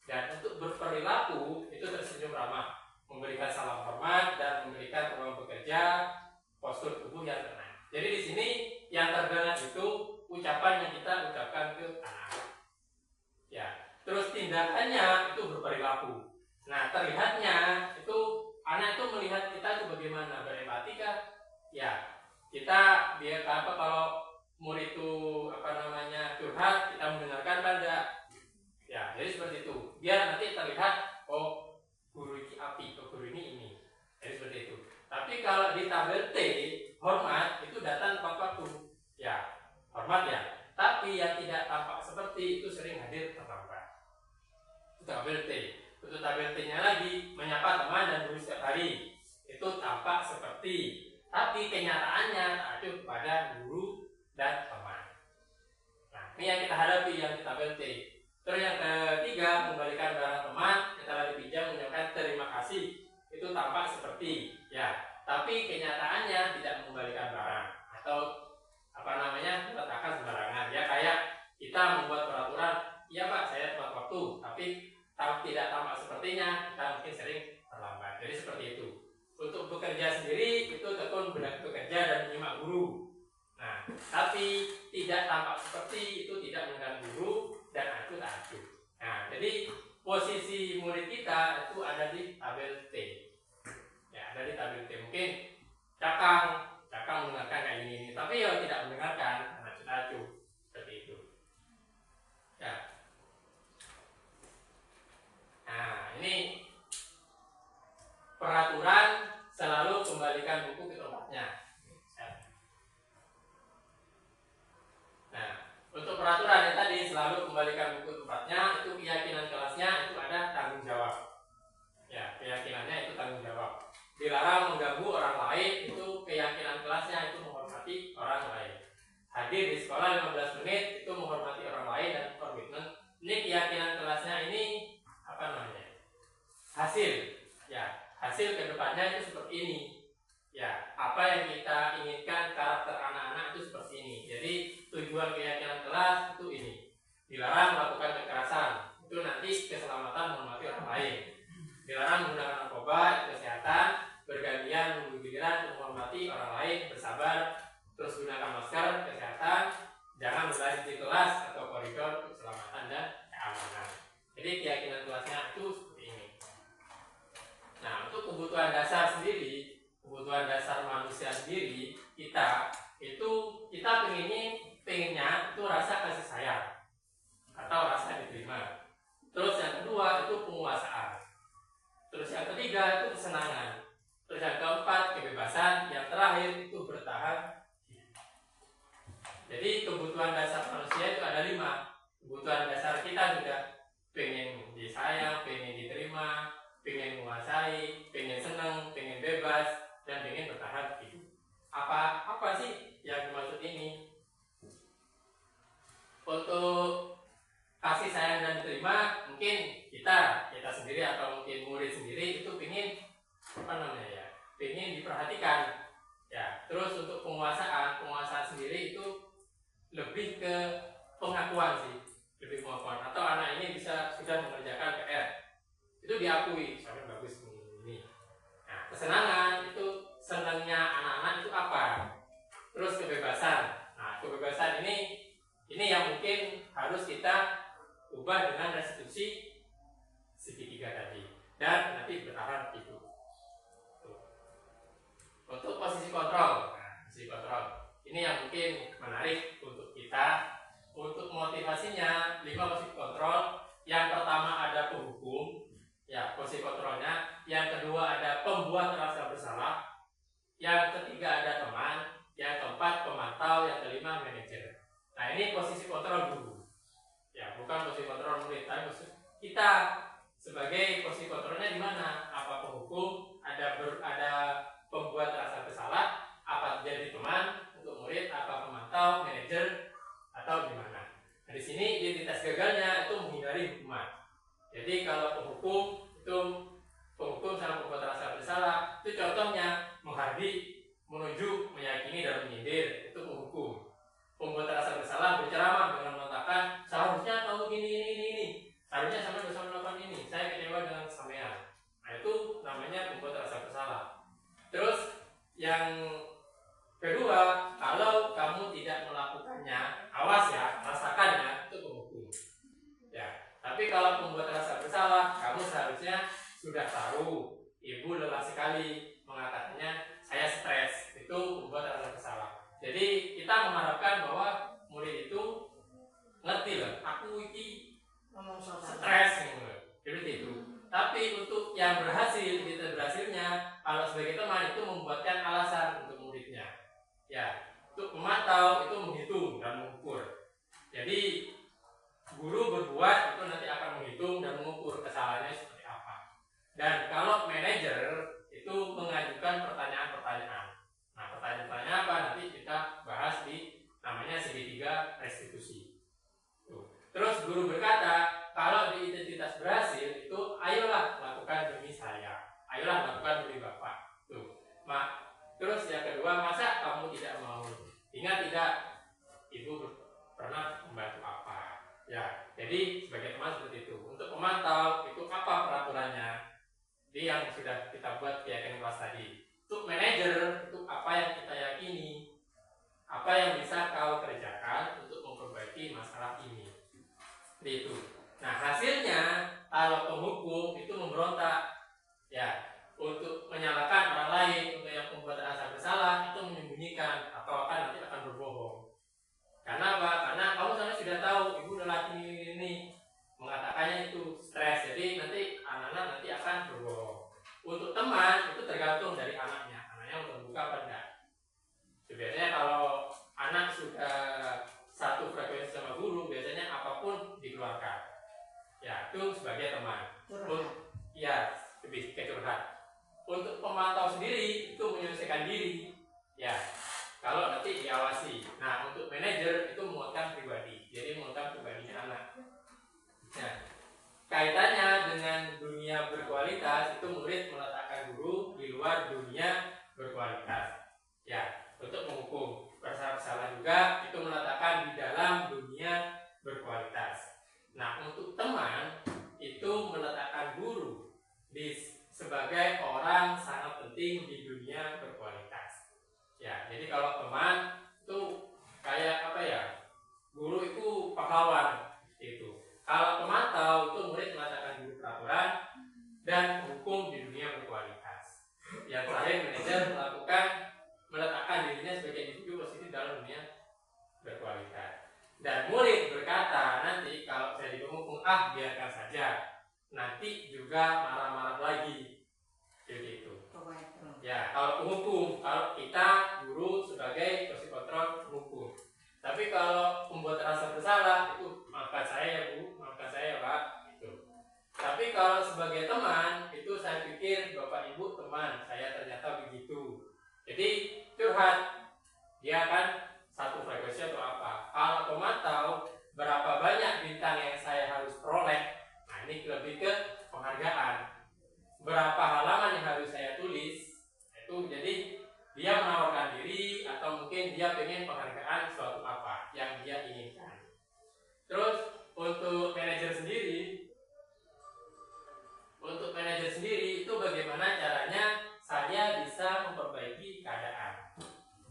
Dan untuk berperilaku itu tersenyum ramah, memberikan salam hormat dan memberikan ruang bekerja, postur tubuh yang tenang. Jadi di sini yang terdengar itu ucapan yang kita ucapkan ke anak. Ya, terus tindakannya itu berperilaku. Nah, terlihatnya itu anak itu melihat kita itu bagaimana, berempati kah? Ya, kita biar apa kalau murid itu curhat, kita mendengarkan kan enggak? Ya, jadi seperti itu. Biar nanti terlihat, oh guru ini api, oh guru ini. Jadi seperti itu. Tapi kalau di tabel T, hormat itu datang tepat waktu. Ya, hormat ya. Tapi yang tidak tampak seperti itu sering hadir terlambat. Itu tabel T. Untuk tabel T-nya lagi, menyapa teman dan guru setiap hari. Itu tampak seperti, tapi kenyataannya acuh pada guru dan teman. Nah, ini yang kita hadapi yang di tabel T. Terus yang ketiga, mengembalikan barang teman, kita lagi pinjam mengucapkan terima kasih. Itu tampak seperti, ya. Tapi kenyataannya tidak mengembalikan barang atau meletakkan sembarangan. Ya kayak kita membuat peraturan, iya Pak, saya tepat waktu, tapi tidak tampak sepertinya, kita mungkin sering terlambat. Jadi seperti itu. Untuk bekerja sendiri itu tekun bekerja dan menyimak guru. Nah, tapi tidak tampak seperti itu tidak mendengar guru dan aku tak acuh. Nah, jadi posisi murid kita itu ada di tabel T. Ya, ada di tabel T. Mungkin cakang mendengarkan kayak gini, tapi ya tidak mendengarkan, acuh. Seperti itu. Ya. Nah, ini peraturan selalu kembalikan buku ke tempatnya. Nah, untuk peraturan yang tadi selalu kembalikan buku tempatnya, itu keyakinan kelasnya itu ada tanggung jawab. Ya, keyakinannya itu tanggung jawab. Dilarang mengganggu orang lain, itu keyakinan kelasnya itu menghormati orang lain. Hadir di sekolah 15 menit itu menghormati orang lain dan komitmen. Ini keyakinan kelasnya ini apa namanya? Hasil. Ya, hasil kedepannya itu seperti ini. Ya, apa yang kita inginkan karakter anak-anak itu seperti ini. Jadi tujuan keyakinan kelas itu ini. Dilarang melakukan kekerasan, itu nanti keselamatan menghormati orang lain. Dilarang menggunakan narkoba, itu kesehatan. Bergantian menunggu giliran menghormati orang lain, bersabar. Terus gunakan masker, kesehatan. Jangan berlari di kelas atau koridor, keselamatan dan keamanan. Jadi keyakinan kelasnya itu seperti ini. Nah, untuk kebutuhan dasar sendiri, kebutuhan dasar manusia sendiri, kita pengennya itu rasa kasih sayang atau rasa diterima. Terus yang kedua itu penguasaan. Terus yang ketiga itu kesenangan. Terus yang keempat kebebasan. Yang terakhir itu bertahan. Jadi kebutuhan dasar manusia itu ada 5. Kebutuhan dasar kita sudah pengen disayang, pengen diterima, pengen menguasai, pengen senang, pengen bebas, dan pengen bertahan hidup. Apa sih yang dimaksud ini? Untuk kasih sayang dan diterima, mungkin kita sendiri atau mungkin murid sendiri itu pengen pengen diperhatikan. Ya, terus untuk penguasaan sendiri itu lebih ke pengakuan sih, lebih pengakuan. Atau anak ini sudah mengerjakan PR, itu diakui, sampai bagus ini. Nah, kesenangan itu senangnya anak-anak itu apa? Terus kebebasan. Nah, kebebasan ini yang mungkin harus kita ubah dengan restitusi segitiga tadi dan nanti bertahan itu. Untuk posisi kontrol. Nah, posisi kontrol ini yang mungkin menarik untuk kita. Untuk motivasinya 5 posisi kontrol. Yang pertama ada penghukum, ya posisi kontrolnya. Yang kedua ada pembuat rasa bersalah. Yang ketiga ada teman. Yang keempat pemantau. Yang kelima manajer. Nah, ini posisi kontrol guru. Ya, bukan posisi kontrol murid, tapi kita sebagai posisi kontrolnya di mana? Apa penghukum? Ada pembuat rasa bersalah? Apa jadi teman untuk murid? Apa pemantau, manajer, atau di mana? Nah, di sini identitas gagalnya itu menghindari hukuman. Jadi kalau penghukum sama pembuat rasa bersalah itu contohnya menghardik, menuju, meyakini dan menyindir, itu penghukum. Pembuat rasa bersalah berceramah dengan mengatakan seharusnya kamu ini, seharusnya sampai bisa melakukan ini, saya kecewa dengan sampean. Nah, itu namanya pembuat rasa bersalah. Terus yang kedua, kalau kamu tidak melakukannya, awas ya, rasakannya, itu penghukum. Ya, tapi kalau pembuat rasa bersalah, kamu seharusnya sudah tahu, ibu lelah sekali mengatakannya, saya stres, itu pembuat rasa bersalah. Jadi kita mengharapkan bahwa murid itu ngerti lah, aku ini stres gitu. Tapi untuk yang berhasilnya, kalau sebagai teman itu membuatkan alasan untuk muridnya. Ya, untuk memantau itu menghitung dan mengukur. Jadi guru berbuat itu nanti akan menghitung dan mengukur kesalahannya seperti apa. Dan kalau manajer itu mengajukan pertanyaan-pertanyaan. Nah, pertanyaan-pertanyaan apa nanti kita bahas di namanya segitiga restitusi. Terus guru berkata, kalau di identitas berhasil itu ayolah lakukan demi saya, ayolah lakukan demi bapak. Terus yang kedua, masa kamu tidak mau? Ingat tidak, ibu pernah membantu apa? Ya, jadi sebagai teman seperti itu. Untuk untuk pemantau itu apa peraturannya? Jadi yang sudah kita buat keyakinan kelas tadi. Untuk manajer itu apa yang kita yakini, apa yang bisa kau kerjakan untuk memperbaiki masalah ini. Seperti itu. Nah hasilnya kalau penghukum itu memberontak, ya, untuk menyalahkan orang lain, untuk yang membuat rasa bersalah itu menyembunyikan atau nanti akan berbohong. Karena apa? Karena kamu sana sudah tahu ibu lelaki ini mengatakannya itu stres, jadi nanti anak-anak nanti akan berbohong. Untuk teman itu tergantung dari anaknya mau terbuka apa enggak. Biasanya kalau anak sudah satu frekuensi sama guru, biasanya apapun dikeluarkan. Ya, itu sebagai teman. Ya, lebih ke curhat. Untuk pemantau sendiri itu menyelesaikan diri. Ya, kalau nanti diawasi. Nah, untuk manajer itu menguatkan pribadi. Jadi menguatkan pribadinya anak. Nah, kaitannya dengan dunia berkualitas itu murid meletakkan guru di luar dunia berkualitas. Ya, untuk menghukum bersalah juga itu meletakkan di dalam dunia berkualitas. Nah, untuk teman itu meletakkan guru sebagai orang sangat penting di dunia berkualitas. Ya, jadi kalau teman itu kayak apa ya? Guru itu pahlawan itu. Kalau pemantau itu murid meletakkan guru peraturan dan hukum di dunia berkualitas. Yang terakhir manajer meletakkan dirinya sebagai individu positif dalam dunia berkualitas. Dan murid berkata nanti kalau saya dihukum, biarkan saja. Nanti juga marah-marah lagi. Jadi itu. Ya, kalau penghukum, kalau kita guru sebagai posisi kontrol penghukum. Tapi kalau membuat rasa bersalah itu maafkan saya ya Bu, maafkan saya ya Pak. Itu. Tapi kalau sebagai teman itu saya pikir Bapak Ibu teman, saya ternyata begitu. Jadi curhat, dia kan satu frekuensi atau apa. Kalau pemantau berapa banyak bintang yang saya harus peroleh, nah ini lebih ke penghargaan. Berapa halaman yang harus saya tulis, itu jadi dia menawarkan diri atau mungkin dia pengen penghargaan suatu apa yang dia inginkan. Terus untuk manajer sendiri itu bagaimana caranya saya bisa memperbaiki keadaan.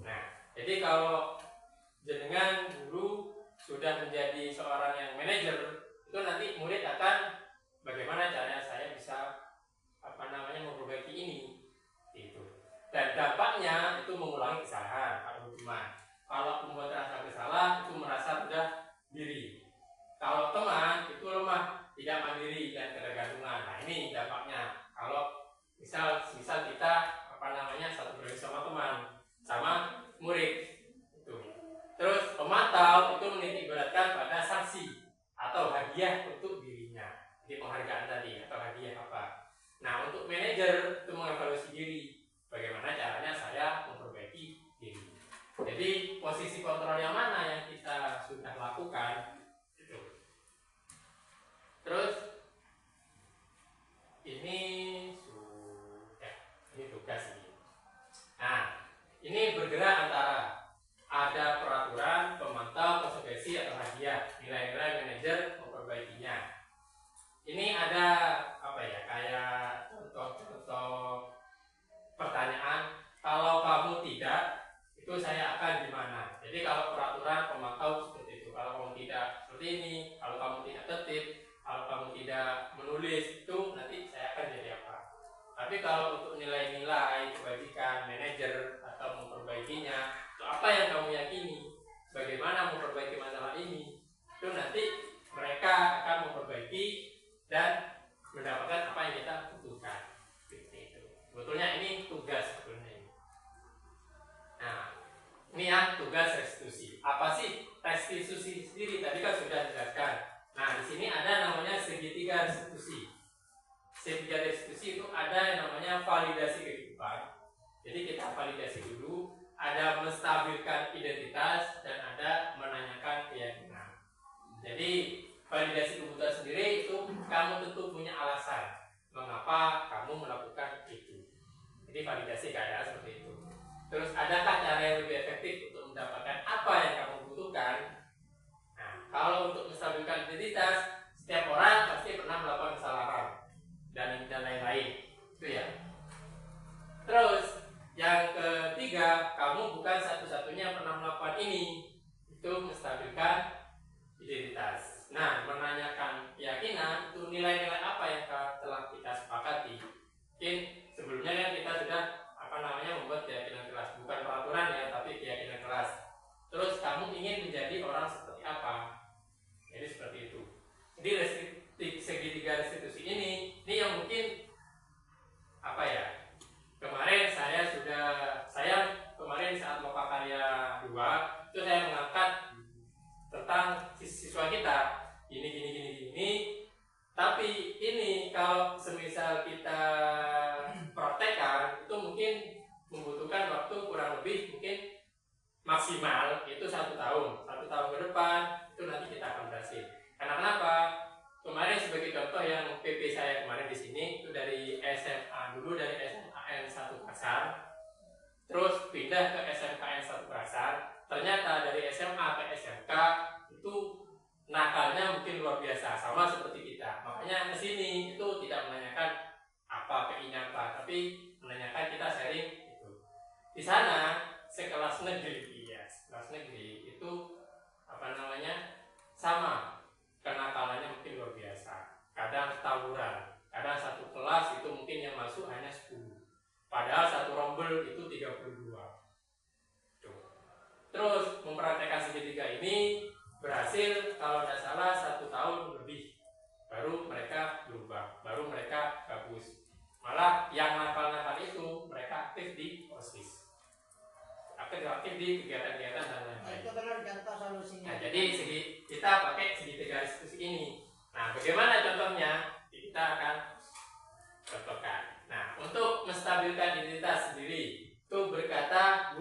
Nah, jadi kalau jenengan guru sudah menjadi seorang yang manajer, itu nanti murid akan bagaimana caranya saya bisa memperbaiki ini itu. Dan dampaknya itu mengulangi kesalahan atau hukuman. Kalau membuat rasa bersalah itu merasa rendah diri. Kalau teman itu lemah, tidak mandiri dan ketergantungan. Nah ini dampaknya. Kalau misal kita satu berani sama teman, sama murid itu. Terus pemantau itu menitik beratkan pada sanksi atau hadiah untuk dirinya. Jadi penghargaan tadi atau hadiah apa. Nah untuk manajer itu mengevaluasi diri. Bagaimana caranya saya memperbaiki diri. Jadi posisi kontrol yang mana yang kita sudah lakukan itu. Terus ini tugas ini. Nah ini bergerak antara ada peraturan, pemantau, konsekuensi atau hadiah. Nilai-nilai manajer memperbaikinya. Ini ada kayak contoh-contoh pertanyaan. Kalau kamu tidak, itu saya akan di mana? Jadi kalau peraturan pemantau seperti itu. Kalau kamu tidak seperti ini, kalau kamu tidak tertib, kalau kamu tidak menulis, itu nanti saya akan jadi apa? Tapi kalau untuk nilai-nilai kebajikan manajer atau memperbaikinya, itu apa yang kamu yakini? Bagaimana memperbaiki masalah ini? Itu nanti mereka akan memperbaiki dan mendapatkan apa yang kita butuhkan. Sebetulnya ini tugas sebetulnya. Nah, ini yang tugas restitusi. Apa sih restitusi sendiri? Tadi kan sudah dijelaskan. Nah, di sini ada namanya segitiga restitusi. Segitiga restitusi itu ada yang namanya validasi kehidupan. Jadi kita validasi dulu. Ada menstabilkan identitas dan ada menanyakan keyakinan. Jadi validasi kebutuhan sendiri itu kamu tentu punya alasan mengapa kamu melakukan itu. Jadi validasi keadaan seperti itu. Terus adakah cara yang lebih efektif untuk mendapatkan apa yang kamu butuhkan? Nah, kalau untuk menstabilkan identitas, setiap orang pasti pernah melakukan apa yang telah kita sepakati. Mungkin sebelumnya kan kita sudah membuat keyakinan kelas, bukan peraturan ya, tapi keyakinan kelas. Terus kamu ingin menjadi orang seperti apa? Jadi seperti itu. Jadi segitiga restitusi ini yang mungkin kemarin saya kemarin saat lokakarya 2 itu saya mengangkat tentang siswa kita gini. Tapi ini kalau semisal kita praktekkan itu mungkin membutuhkan waktu kurang lebih mungkin maksimal itu 1 tahun. 1 tahun ke depan itu nanti kita akan berhasil. Karena kenapa? Kemarin sebagai contoh yang PP saya kemarin di sini itu dari SMA dulu, dari SMAN 1 Kasar, terus pindah ke SMKN 1 Kasar. Ternyata dari SMA ke SMK itu nakalnya mungkin luar biasa, sama seperti kita. Makanya ke sini itu tidak menanyakan apa keinginan apa, tapi menanyakan kita sharing itu. Di sana sekelas negeri, ya, sekelas negeri itu sama. Kenakalannya mungkin luar biasa. Kadang tawuran, kadang satu kelas itu mungkin yang masuk hanya 10. Padahal satu rombel itu 32. Terus mempraktekkan segitiga ini berhasil kalau tidak salah 1 tahun lebih. Baru mereka berubah, baru mereka bagus. Malah yang nakal-nakal itu mereka aktif di OSIS, aktif di kegiatan-kegiatan dan lain-lain. Itu benar contoh solusinya. Nah, jadi kita pakai segitiga restitusi ini. Nah, bagaimana contohnya? Kita akan contohkan. Nah, untuk menstabilkan identitas sendiri, guru berkata,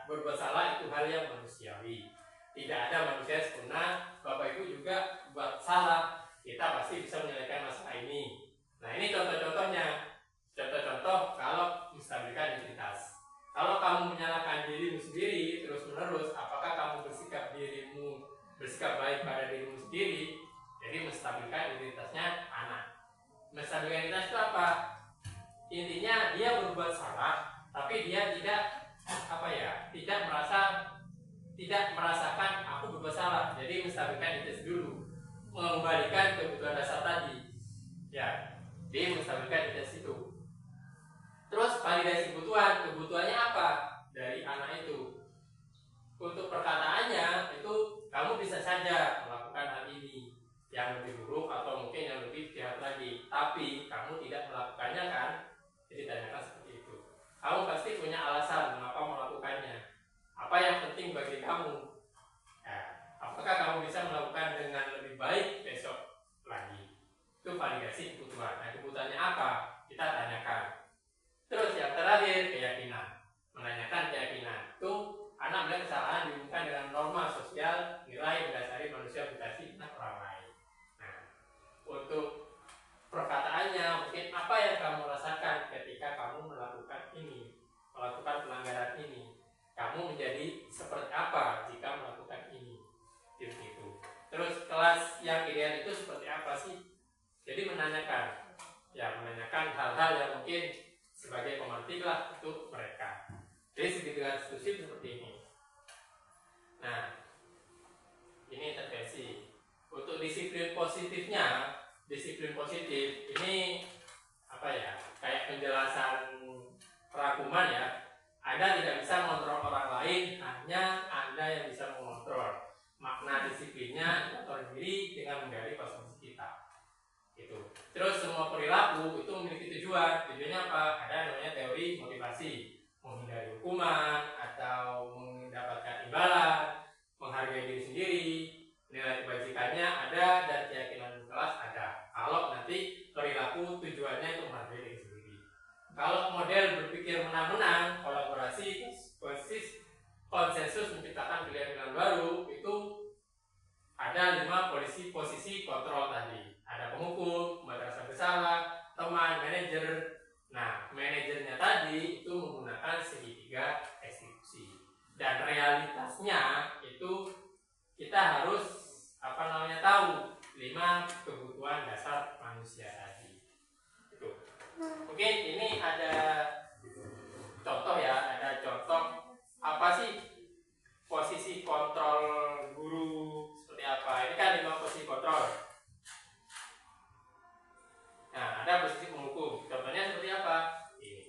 berbuat salah itu hal yang manusiawi. Tidak ada manusia sempurna. Bapak Ibu juga buat salah, kita pasti bisa menyelesaikan masalah ini. Nah, ini contoh-contohnya. Contoh-contoh kalau menstabilkan identitas. Kalau kamu menyalahkan dirimu sendiri terus-menerus, apakah kamu bersikap baik pada dirimu sendiri? Jadi menstabilkan identitasnya anak. Menstabilkan identitas itu apa? Intinya dia berbuat salah, tapi dia tidak merasakan aku berbuat salah. Jadi menstabilkan identitas dulu, mengembalikan kebutuhan dasar tadi. Ya, jadi menstabilkan identitas itu. Terus validasi kebutuhannya apa dari anak itu? Untuk perkataannya itu kamu bisa saja melakukan hal ini yang lebih buruk atau mungkin yang lebih jahat lagi, tapi kamu tidak melakukannya kan? Jadi tanyakan seperti itu. Kamu pasti punya alasan mengapa melakukannya. Apa yang penting bagi kamu? Ya, apakah kamu bisa melakukan dengan lebih baik besok lagi? Itu validasi kebutuhan. Nah, kebutuhannya apa? Kita tanyakan. Terus yang terakhir keyakinan, menanyakan keyakinan. Itu anak melihat kesalahan dihubungkan dengan norma sosial, nilai mendasari manusia berkasih dengan orang lain. Nah, untuk perkataannya mungkin apa yang kamu rasakan ketika kamu melakukan pelanggaran ini? Kamu menjadi seperti apa jika melakukan ini? Gitu. Terus kelas yang ideal itu seperti apa sih? Jadi menanyakan hal-hal yang mungkin sebagai pemantik lah untuk mereka. Jadi segitiga restitusi seperti ini. Nah, ini intervensi. Untuk disiplin positif ini kayak penjelasan rangkuman ya. Anda tidak bisa mengontrol orang lain, hanya Anda yang bisa mengontrol. Makna disiplinnya mengontrol diri dengan menggali konsumsi kita. Gitu. Terus semua perilaku itu memiliki tujuan. Tujuannya apa? Ada namanya teori motivasi, menghindari hukuman atau mendapatkan imbalan, menghargai diri sendiri, nilai kebajikannya ada dan keyakinan kelas ada. Kalau nanti perilaku tujuannya itu menghargai diri sendiri. Kalau model berpikir menang-menang, kolaborasi, konsensus menciptakan pilihan-pilihan baru, itu ada 5 posisi kontrol tadi. Ada penghukum, merasa bersalah, teman, manajer. Nah, manajernya tadi itu menggunakan segitiga restitusi. Dan realitasnya itu kita harus tahu 5 kebutuhan dasar manusia tadi. Itu. Oke, ini ada contoh ya, ada contoh apa sih posisi kontrol guru seperti apa. Ini kan 5 posisi kontrol. ada posisi penghukum. Contohnya seperti apa? Ini.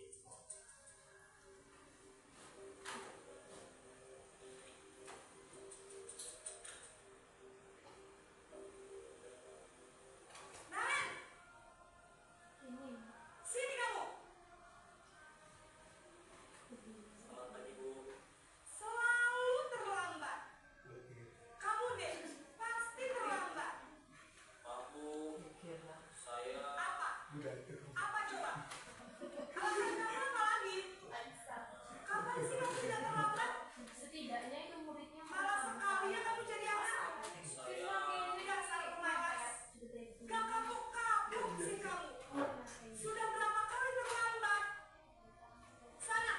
Sini kamu. Selamat pagi, Bu. Selalu terlambat. Kamu deh pasti terlambat. Maaf, Bu. Saya Apa? Apa coba? Alasan kamu apa lagi? Kapan sih kamu tidak terlambat? Setidaknya itu muridnya Malah sekali ya kamu jadi anak. Dasar pemalas. Gak kapok-kapok sih kamu. Sudah berapa kali terlambat? Sana,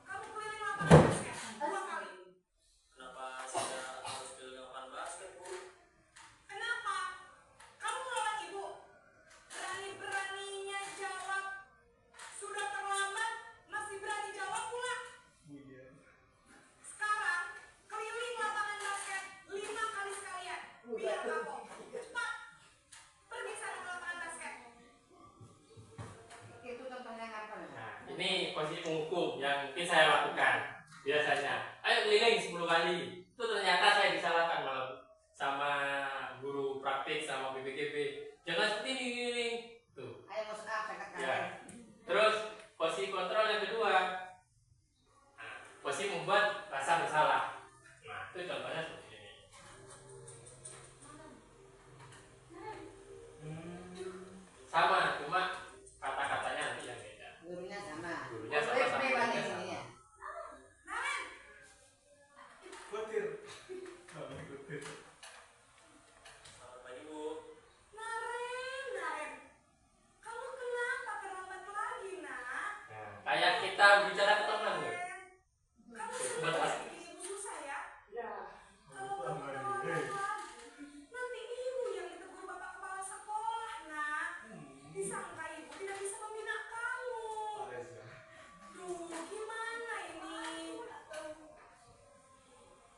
kamu keliling lapangan basket 2 kali. kenapa saya harus keliling lapangan basket, Bu? Kenapa? Kamu melawan ibu. Berani-beraninya jawab. Sudah terlambat, masih berani jawab pula. Sekarang, keliling lapangan basket 5 kali sekalian. Biar kapok. Cepat. Pergi sana ke lapangan basket. Itu contohnya apa? Nah, ini posisi penghukum yang mungkin saya lakukan biasanya. Ayo keliling 10 kali. Itu ternyata saya disalahkan malah sama guru praktik sama BPGB. Jangan seperti ini keliling. Tuh. Ayo masuk apa kata Ya. Terus posisi kontrol yang kedua. Nah, posisi membuat rasa bersalah. Nah, itu contohnya seperti ini. Sama, cuma kata-katanya nanti yang beda. gurunya sama. Gurunya sama, Boleh sama, balik gurunya sini sama. ya. Naren, Selamat pagi, Bu. Naren. Kamu kenapa terlambat lagi, nak? Nah, kayak kita bicara ke teman tuh. Kamu sudah bikin ibu susah ya? Kalau kamu terlambat lagi, nanti ibu yang ditegur bapak kepala sekolah, nak. Disangka ibu tidak bisa membina kamu. Duh, gimana ini?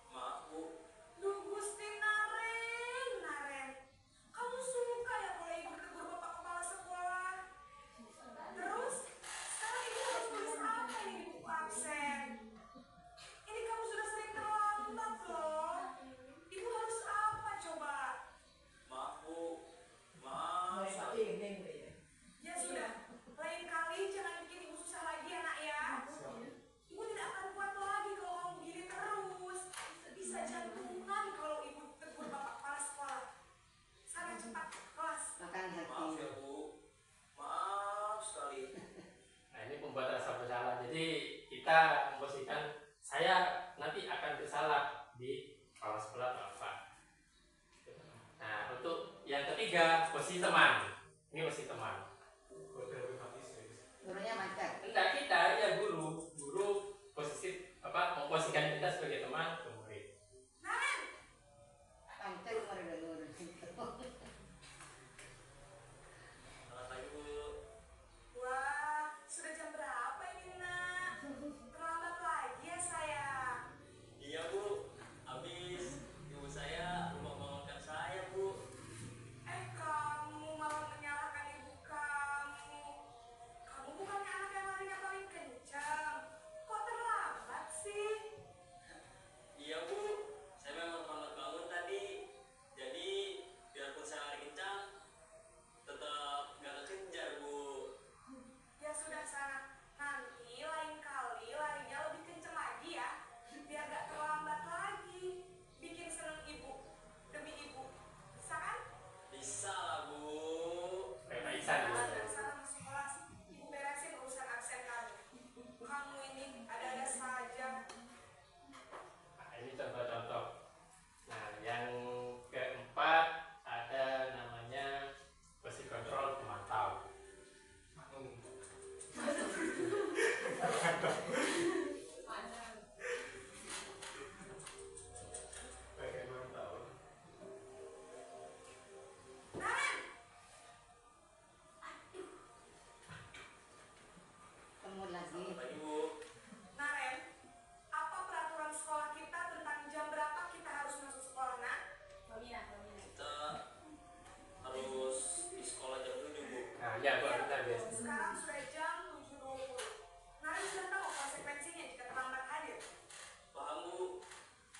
Maaf, Bu. Duh, Gusti Naren. Kamu suka ya kalau ibu ditegur bapak kepala sekolah? Terus, sekarang ibu harus tulis apa ini di buku absen? Ini kamu sudah sering terlambat loh. Ibu harus apa coba? Maaf, Bu. Maaf sekali. Ya sudah, lain kali jangan bikin ibu susah lagi ya nak ya. Ibu tidak akan kuat lagi kalau kamu begini terus. Bisa jantungan kalau ibu tegur bapak kepala sekolah. Sana cepat ke kelas. Makan Maaf ya, hati. Bu. Maaf sekali. Nah, ini pembuat rasa bersalah. Jadi kita memposisikan saya nanti akan bersalah di kepala sekolah atau apa. Nah, untuk yang ketiga posisi teman. Ini posisi teman. Gurunya macet. Enggak, kita ya guru posisi apa memposisikan kita sebagai teman ke murid. Naren, Macet umur udah guru. Selamat pagi, Bu. wah sudah jam berapa ini nak? Terlambat lagi ya sayang. Iya, Bu. Habis ibu saya lupa bangunkan saya, Bu. Kamu malah menyalahkan ibu kamu. Kamu bukannya anak yang Ya, Bu Amita biasa. Sekarang sudah jam 7.20. Naren sudah tahu konsekuensinya jika terlambat hadir. Paham Bu,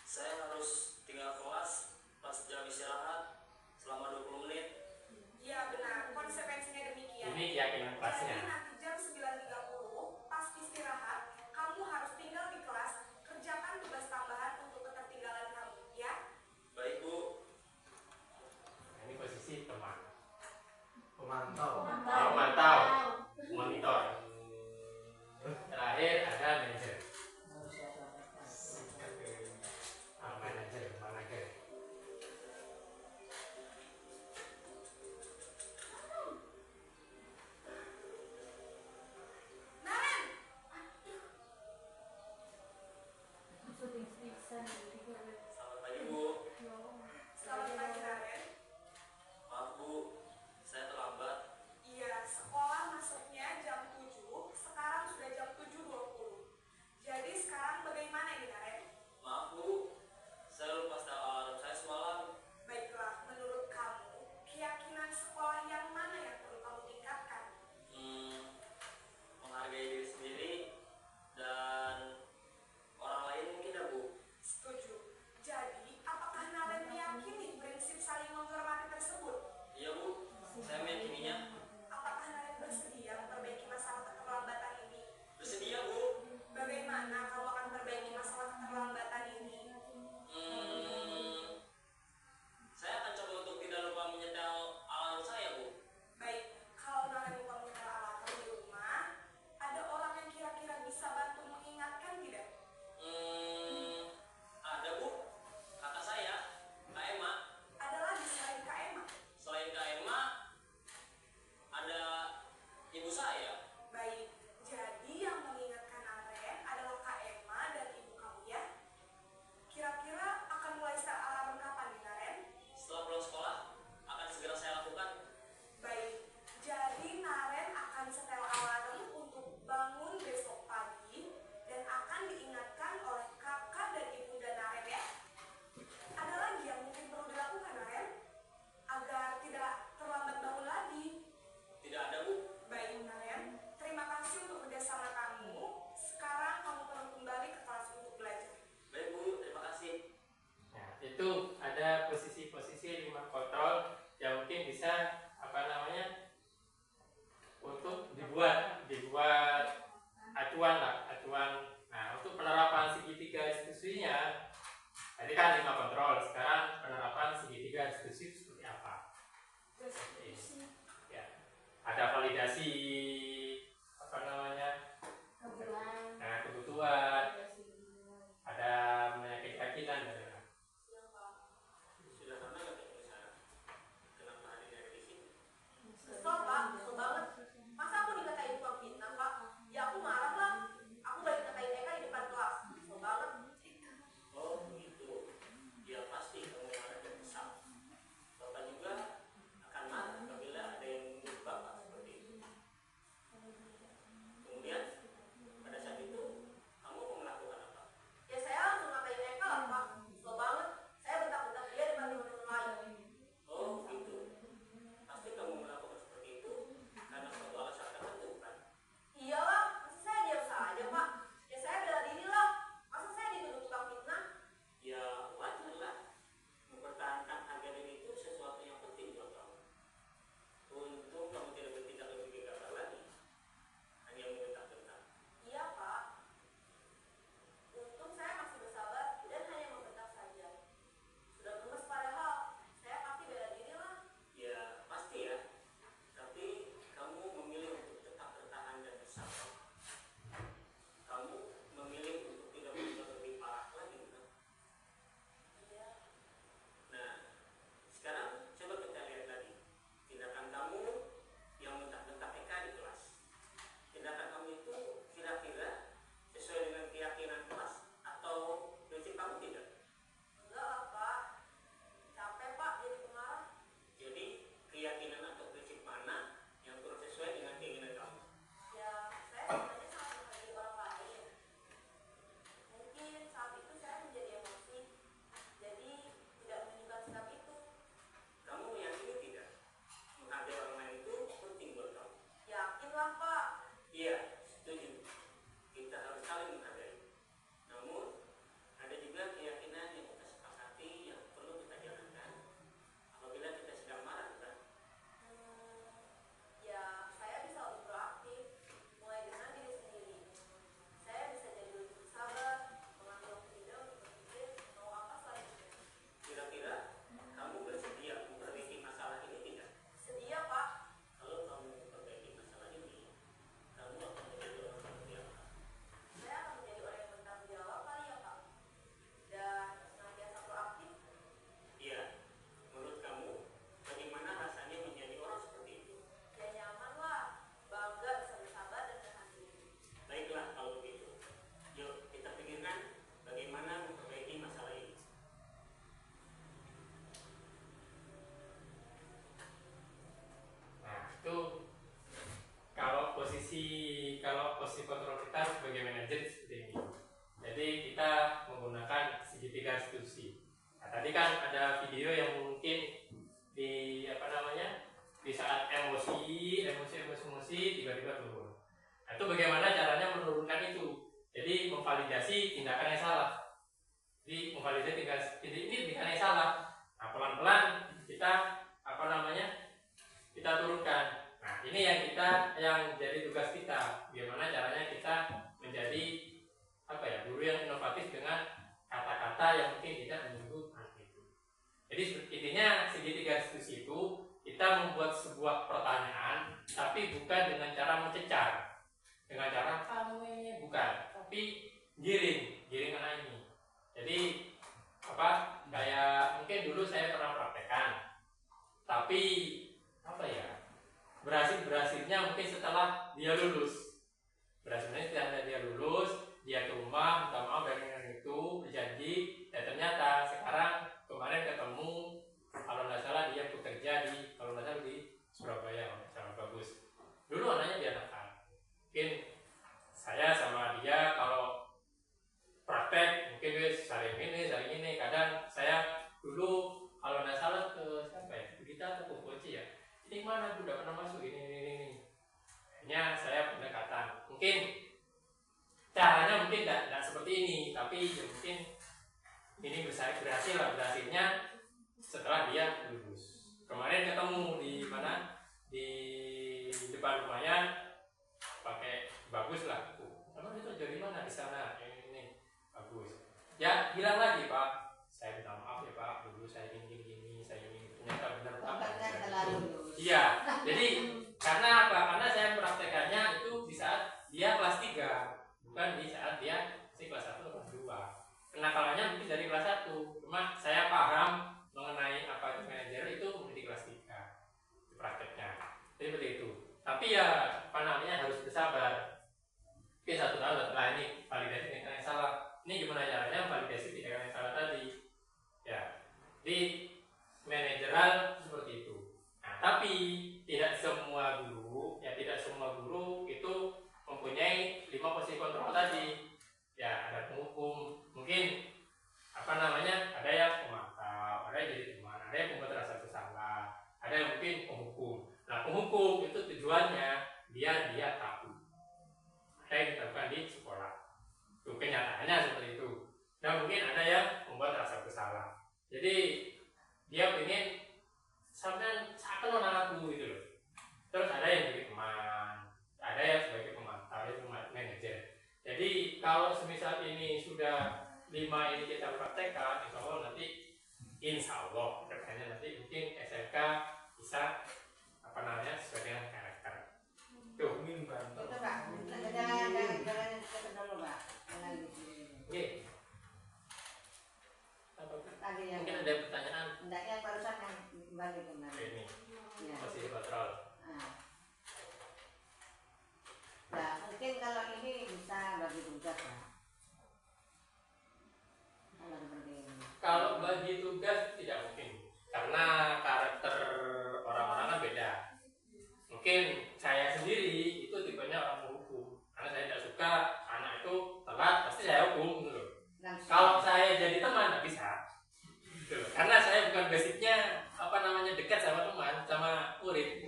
saya harus tinggal kelas pas jam istirahat selama 20 menit. Iya benar, konsekuensinya demikian. Ini keyakinan Jadi kelasnya. nanti jam 9.30 pas istirahat, kamu harus tinggal di kelas, kerjakan tugas tambahan untuk ketertinggalan kamu, ya? Baik Bu. Nah, ini posisi teman. Pemantau. Pemantau. Monitor. Terakhir ada manajer. Manajer. Naren, Selamat pagi Bu. selamat pagi Naren. Maaf Bu, saya terlambat. Iya, posisi kontrol kita sebagai manajer seperti ini. Jadi kita menggunakan segitiga restitusi. Nah, tadi kan ada video yang mungkin di di saat emosi tiba-tiba turun. Nah, itu bagaimana caranya menurunkan itu? Jadi memvalidasi tindakan yang salah. Jadi memvalidasi tindakan yang salah. Nah, pelan-pelan kita kita turunkan. Nah, ini yang jadi tugas kita. Bagaimana caranya kita menjadi guru yang inovatif dengan kata-kata yang mungkin tidak menyebut hal itu. Jadi intinya segitiga restitusi itu kita membuat sebuah pertanyaan, tapi bukan dengan cara mencecar, dengan cara kamu ini bukan, tapi giring anak ini. Jadi kayak mungkin dulu saya pernah praktekkan, tapi berhasilnya mungkin setelah dia lulus. Berhasilnya setelah dia lulus, dia ke rumah minta maaf dan itu berjanji, dan ternyata sekarang kemarin ketemu, kalau nggak salah dia bekerja di Surabaya, sangat bagus. Dulu anaknya dia nakal, mungkin saya sama dia kalau praktek mungkin dia saling ini. Kadang saya dulu kalau nggak salah ke siapa ya, kita atau kunci ya, ini mana aku udah pernah masuk ini. Akhirnya saya pendekatan, mungkin caranya mungkin tidak seperti ini, tapi ya mungkin ini berhasilnya setelah dia lulus. Kemarin ketemu di mana, di depan rumahnya, pakai bagus lah. Emang itu dari mana di sana? Ini bagus. Ya bilang lagi Pak, saya minta maaf ya Pak, dulu saya gini, ternyata benar Pak. Iya, jadi karena apa? Karena saya mempraktekannya itu di saat dia kelas 3, bukan di saat dia kelas 1 atau kelas 2. Kenakalannya mungkin dari kelas 1, cuma saya paham mengenai apa itu manajer itu di kelas 3 di prakteknya. Jadi seperti itu. Tapi ya harus bersabar. Oke, 1 tahun setelah ini validasi tindakan yang salah. Ini gimana caranya validasi tindakan yang salah tadi? Ya, di manajeral seperti itu. Nah, tapi tidak semua guru itu mempunyai 5 posisi kontrol tadi. Ya, ada penghukum, mungkin ada yang pemantau, ada yang jadi teman, ada yang membuat rasa bersalah, ada yang mungkin penghukum. Nah, penghukum itu tujuannya dia tahu ada yang dilakukan di sekolah. Itu kenyataannya seperti itu. Dan mungkin ada yang membuat rasa bersalah. Jadi dia ingin sampai seakan menangaku gitu loh. Terus ada yang jadi teman, ada yang sebagai pemantau, itu manajer. Jadi kalau semisal ini sudah 5 ini kita praktekkan, insya Allah kerjanya nanti mungkin SMK bisa sesuai dengan karakter. Tuh, Ingin bantu. Itu Pak, jangan dulu Pak. oke. Tadi yang Mungkin ada pertanyaan. hendaknya barusan yang kembali. Ini Ya. posisi kontrol. Nah, mungkin kalau ini bisa bagi tugas Pak. Kalau seperti ini. Kalau bagi tugas tidak mungkin, karena karakter orang-orang kan beda. Mungkin saya sendiri itu tipenya orang menghukum, karena saya tidak suka anak itu telat, pasti saya hukum gitu loh. Kalau saya jadi teman nggak bisa, gitu loh. Karena saya bukan basicnya dekat sama teman, sama murid.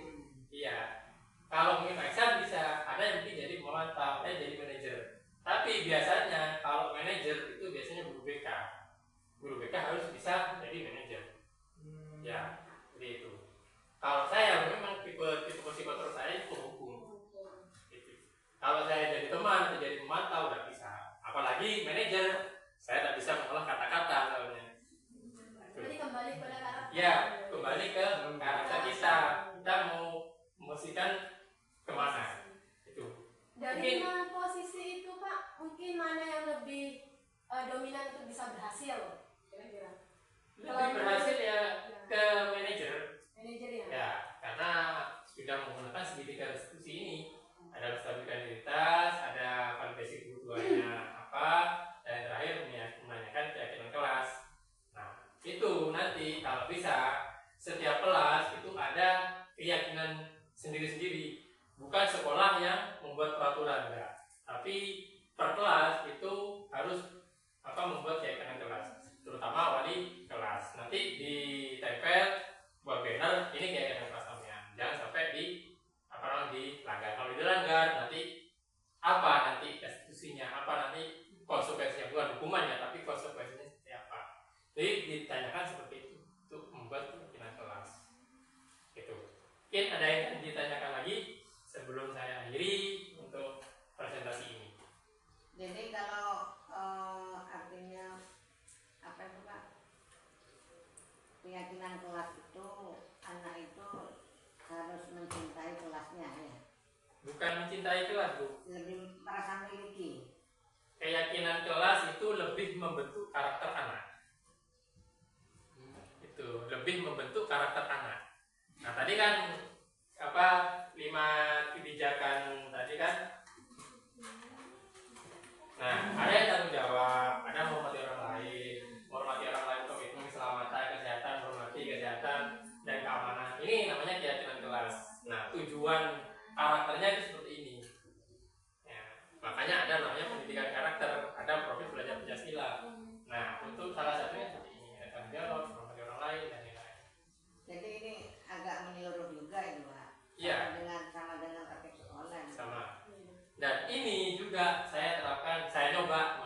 Iya. Kalau mungkin Faisal bisa, ada yang mungkin jadi pemantau, ada yang jadi manajer. Tapi biasanya kalau manajer itu biasanya guru BK. Guru BK harus bisa jadi manajer. Ya, seperti itu. Kalau saya memang tipe posisi kontrol saya itu hukum. Gitu. Kalau saya jadi teman atau jadi pemantau nggak bisa. Apalagi manajer, saya tak bisa mengolah kata-kata soalnya. Jadi kembali pada karakter. Ya, kembali ke karakter kita. Kita mau memposisikan kemana? Itu. Dari 5 posisi itu Pak, mungkin mana yang lebih dominan untuk bisa berhasil? Kira-kira. Lebih berhasil ya ke manajer. Manajer ya. Ya, karena sudah menggunakan segitiga restitusi ini. Ada stabilitas, ada validasi kebutuhannya apa, dan terakhir menanyakan keyakinan kelas. Nah, itu nanti kalau bisa setiap kelas itu ada keyakinan sendiri-sendiri, bukan sekolah yang membuat peraturan, enggak. tapi per kelas itu harus membuat keyakinan kelas, terutama wali kelas. Nanti ditempel buat banner ini keyakinan kelas sampean. Jangan sampai dilanggar. Kalau dilanggar nanti institusinya nanti konsekuensinya, bukan hukumannya tapi konsekuensinya seperti apa. Jadi ditanyakan seperti itu untuk membuat keyakinan kelas. Gitu. Mungkin ada yang ditanyakan lagi sebelum saya akhiri untuk presentasi ini. Jadi kalau artinya apa itu Pak? Keyakinan kelas itu anak itu harus mencintai kelasnya ya. Bukan mencintai kelas, Bu. Lebih merasa memiliki. Keyakinan kelas itu lebih membentuk karakter anak. Itu lebih membentuk karakter anak. Nah, tadi kan 5 kebijakan tadi kan. Nah, ada yang tanggung jawab, ada menghormati orang lain, komitmen keselamatan, kesehatan, menghormati kesehatan dan keamanan. Ini namanya keyakinan kelas. Nah, tujuan karakternya itu seperti ini. Ya, makanya ada namanya pendidikan karakter, ada profil belajar Pancasila. Nah, untuk salah satunya seperti ini, ada tanggung jawab, menghormati orang lain dan lain-lain. Jadi ini agak menyeluruh juga itu Pak. Iya. Sama dengan pakai sekolah. Sama. Dan ini juga saya terapkan, saya coba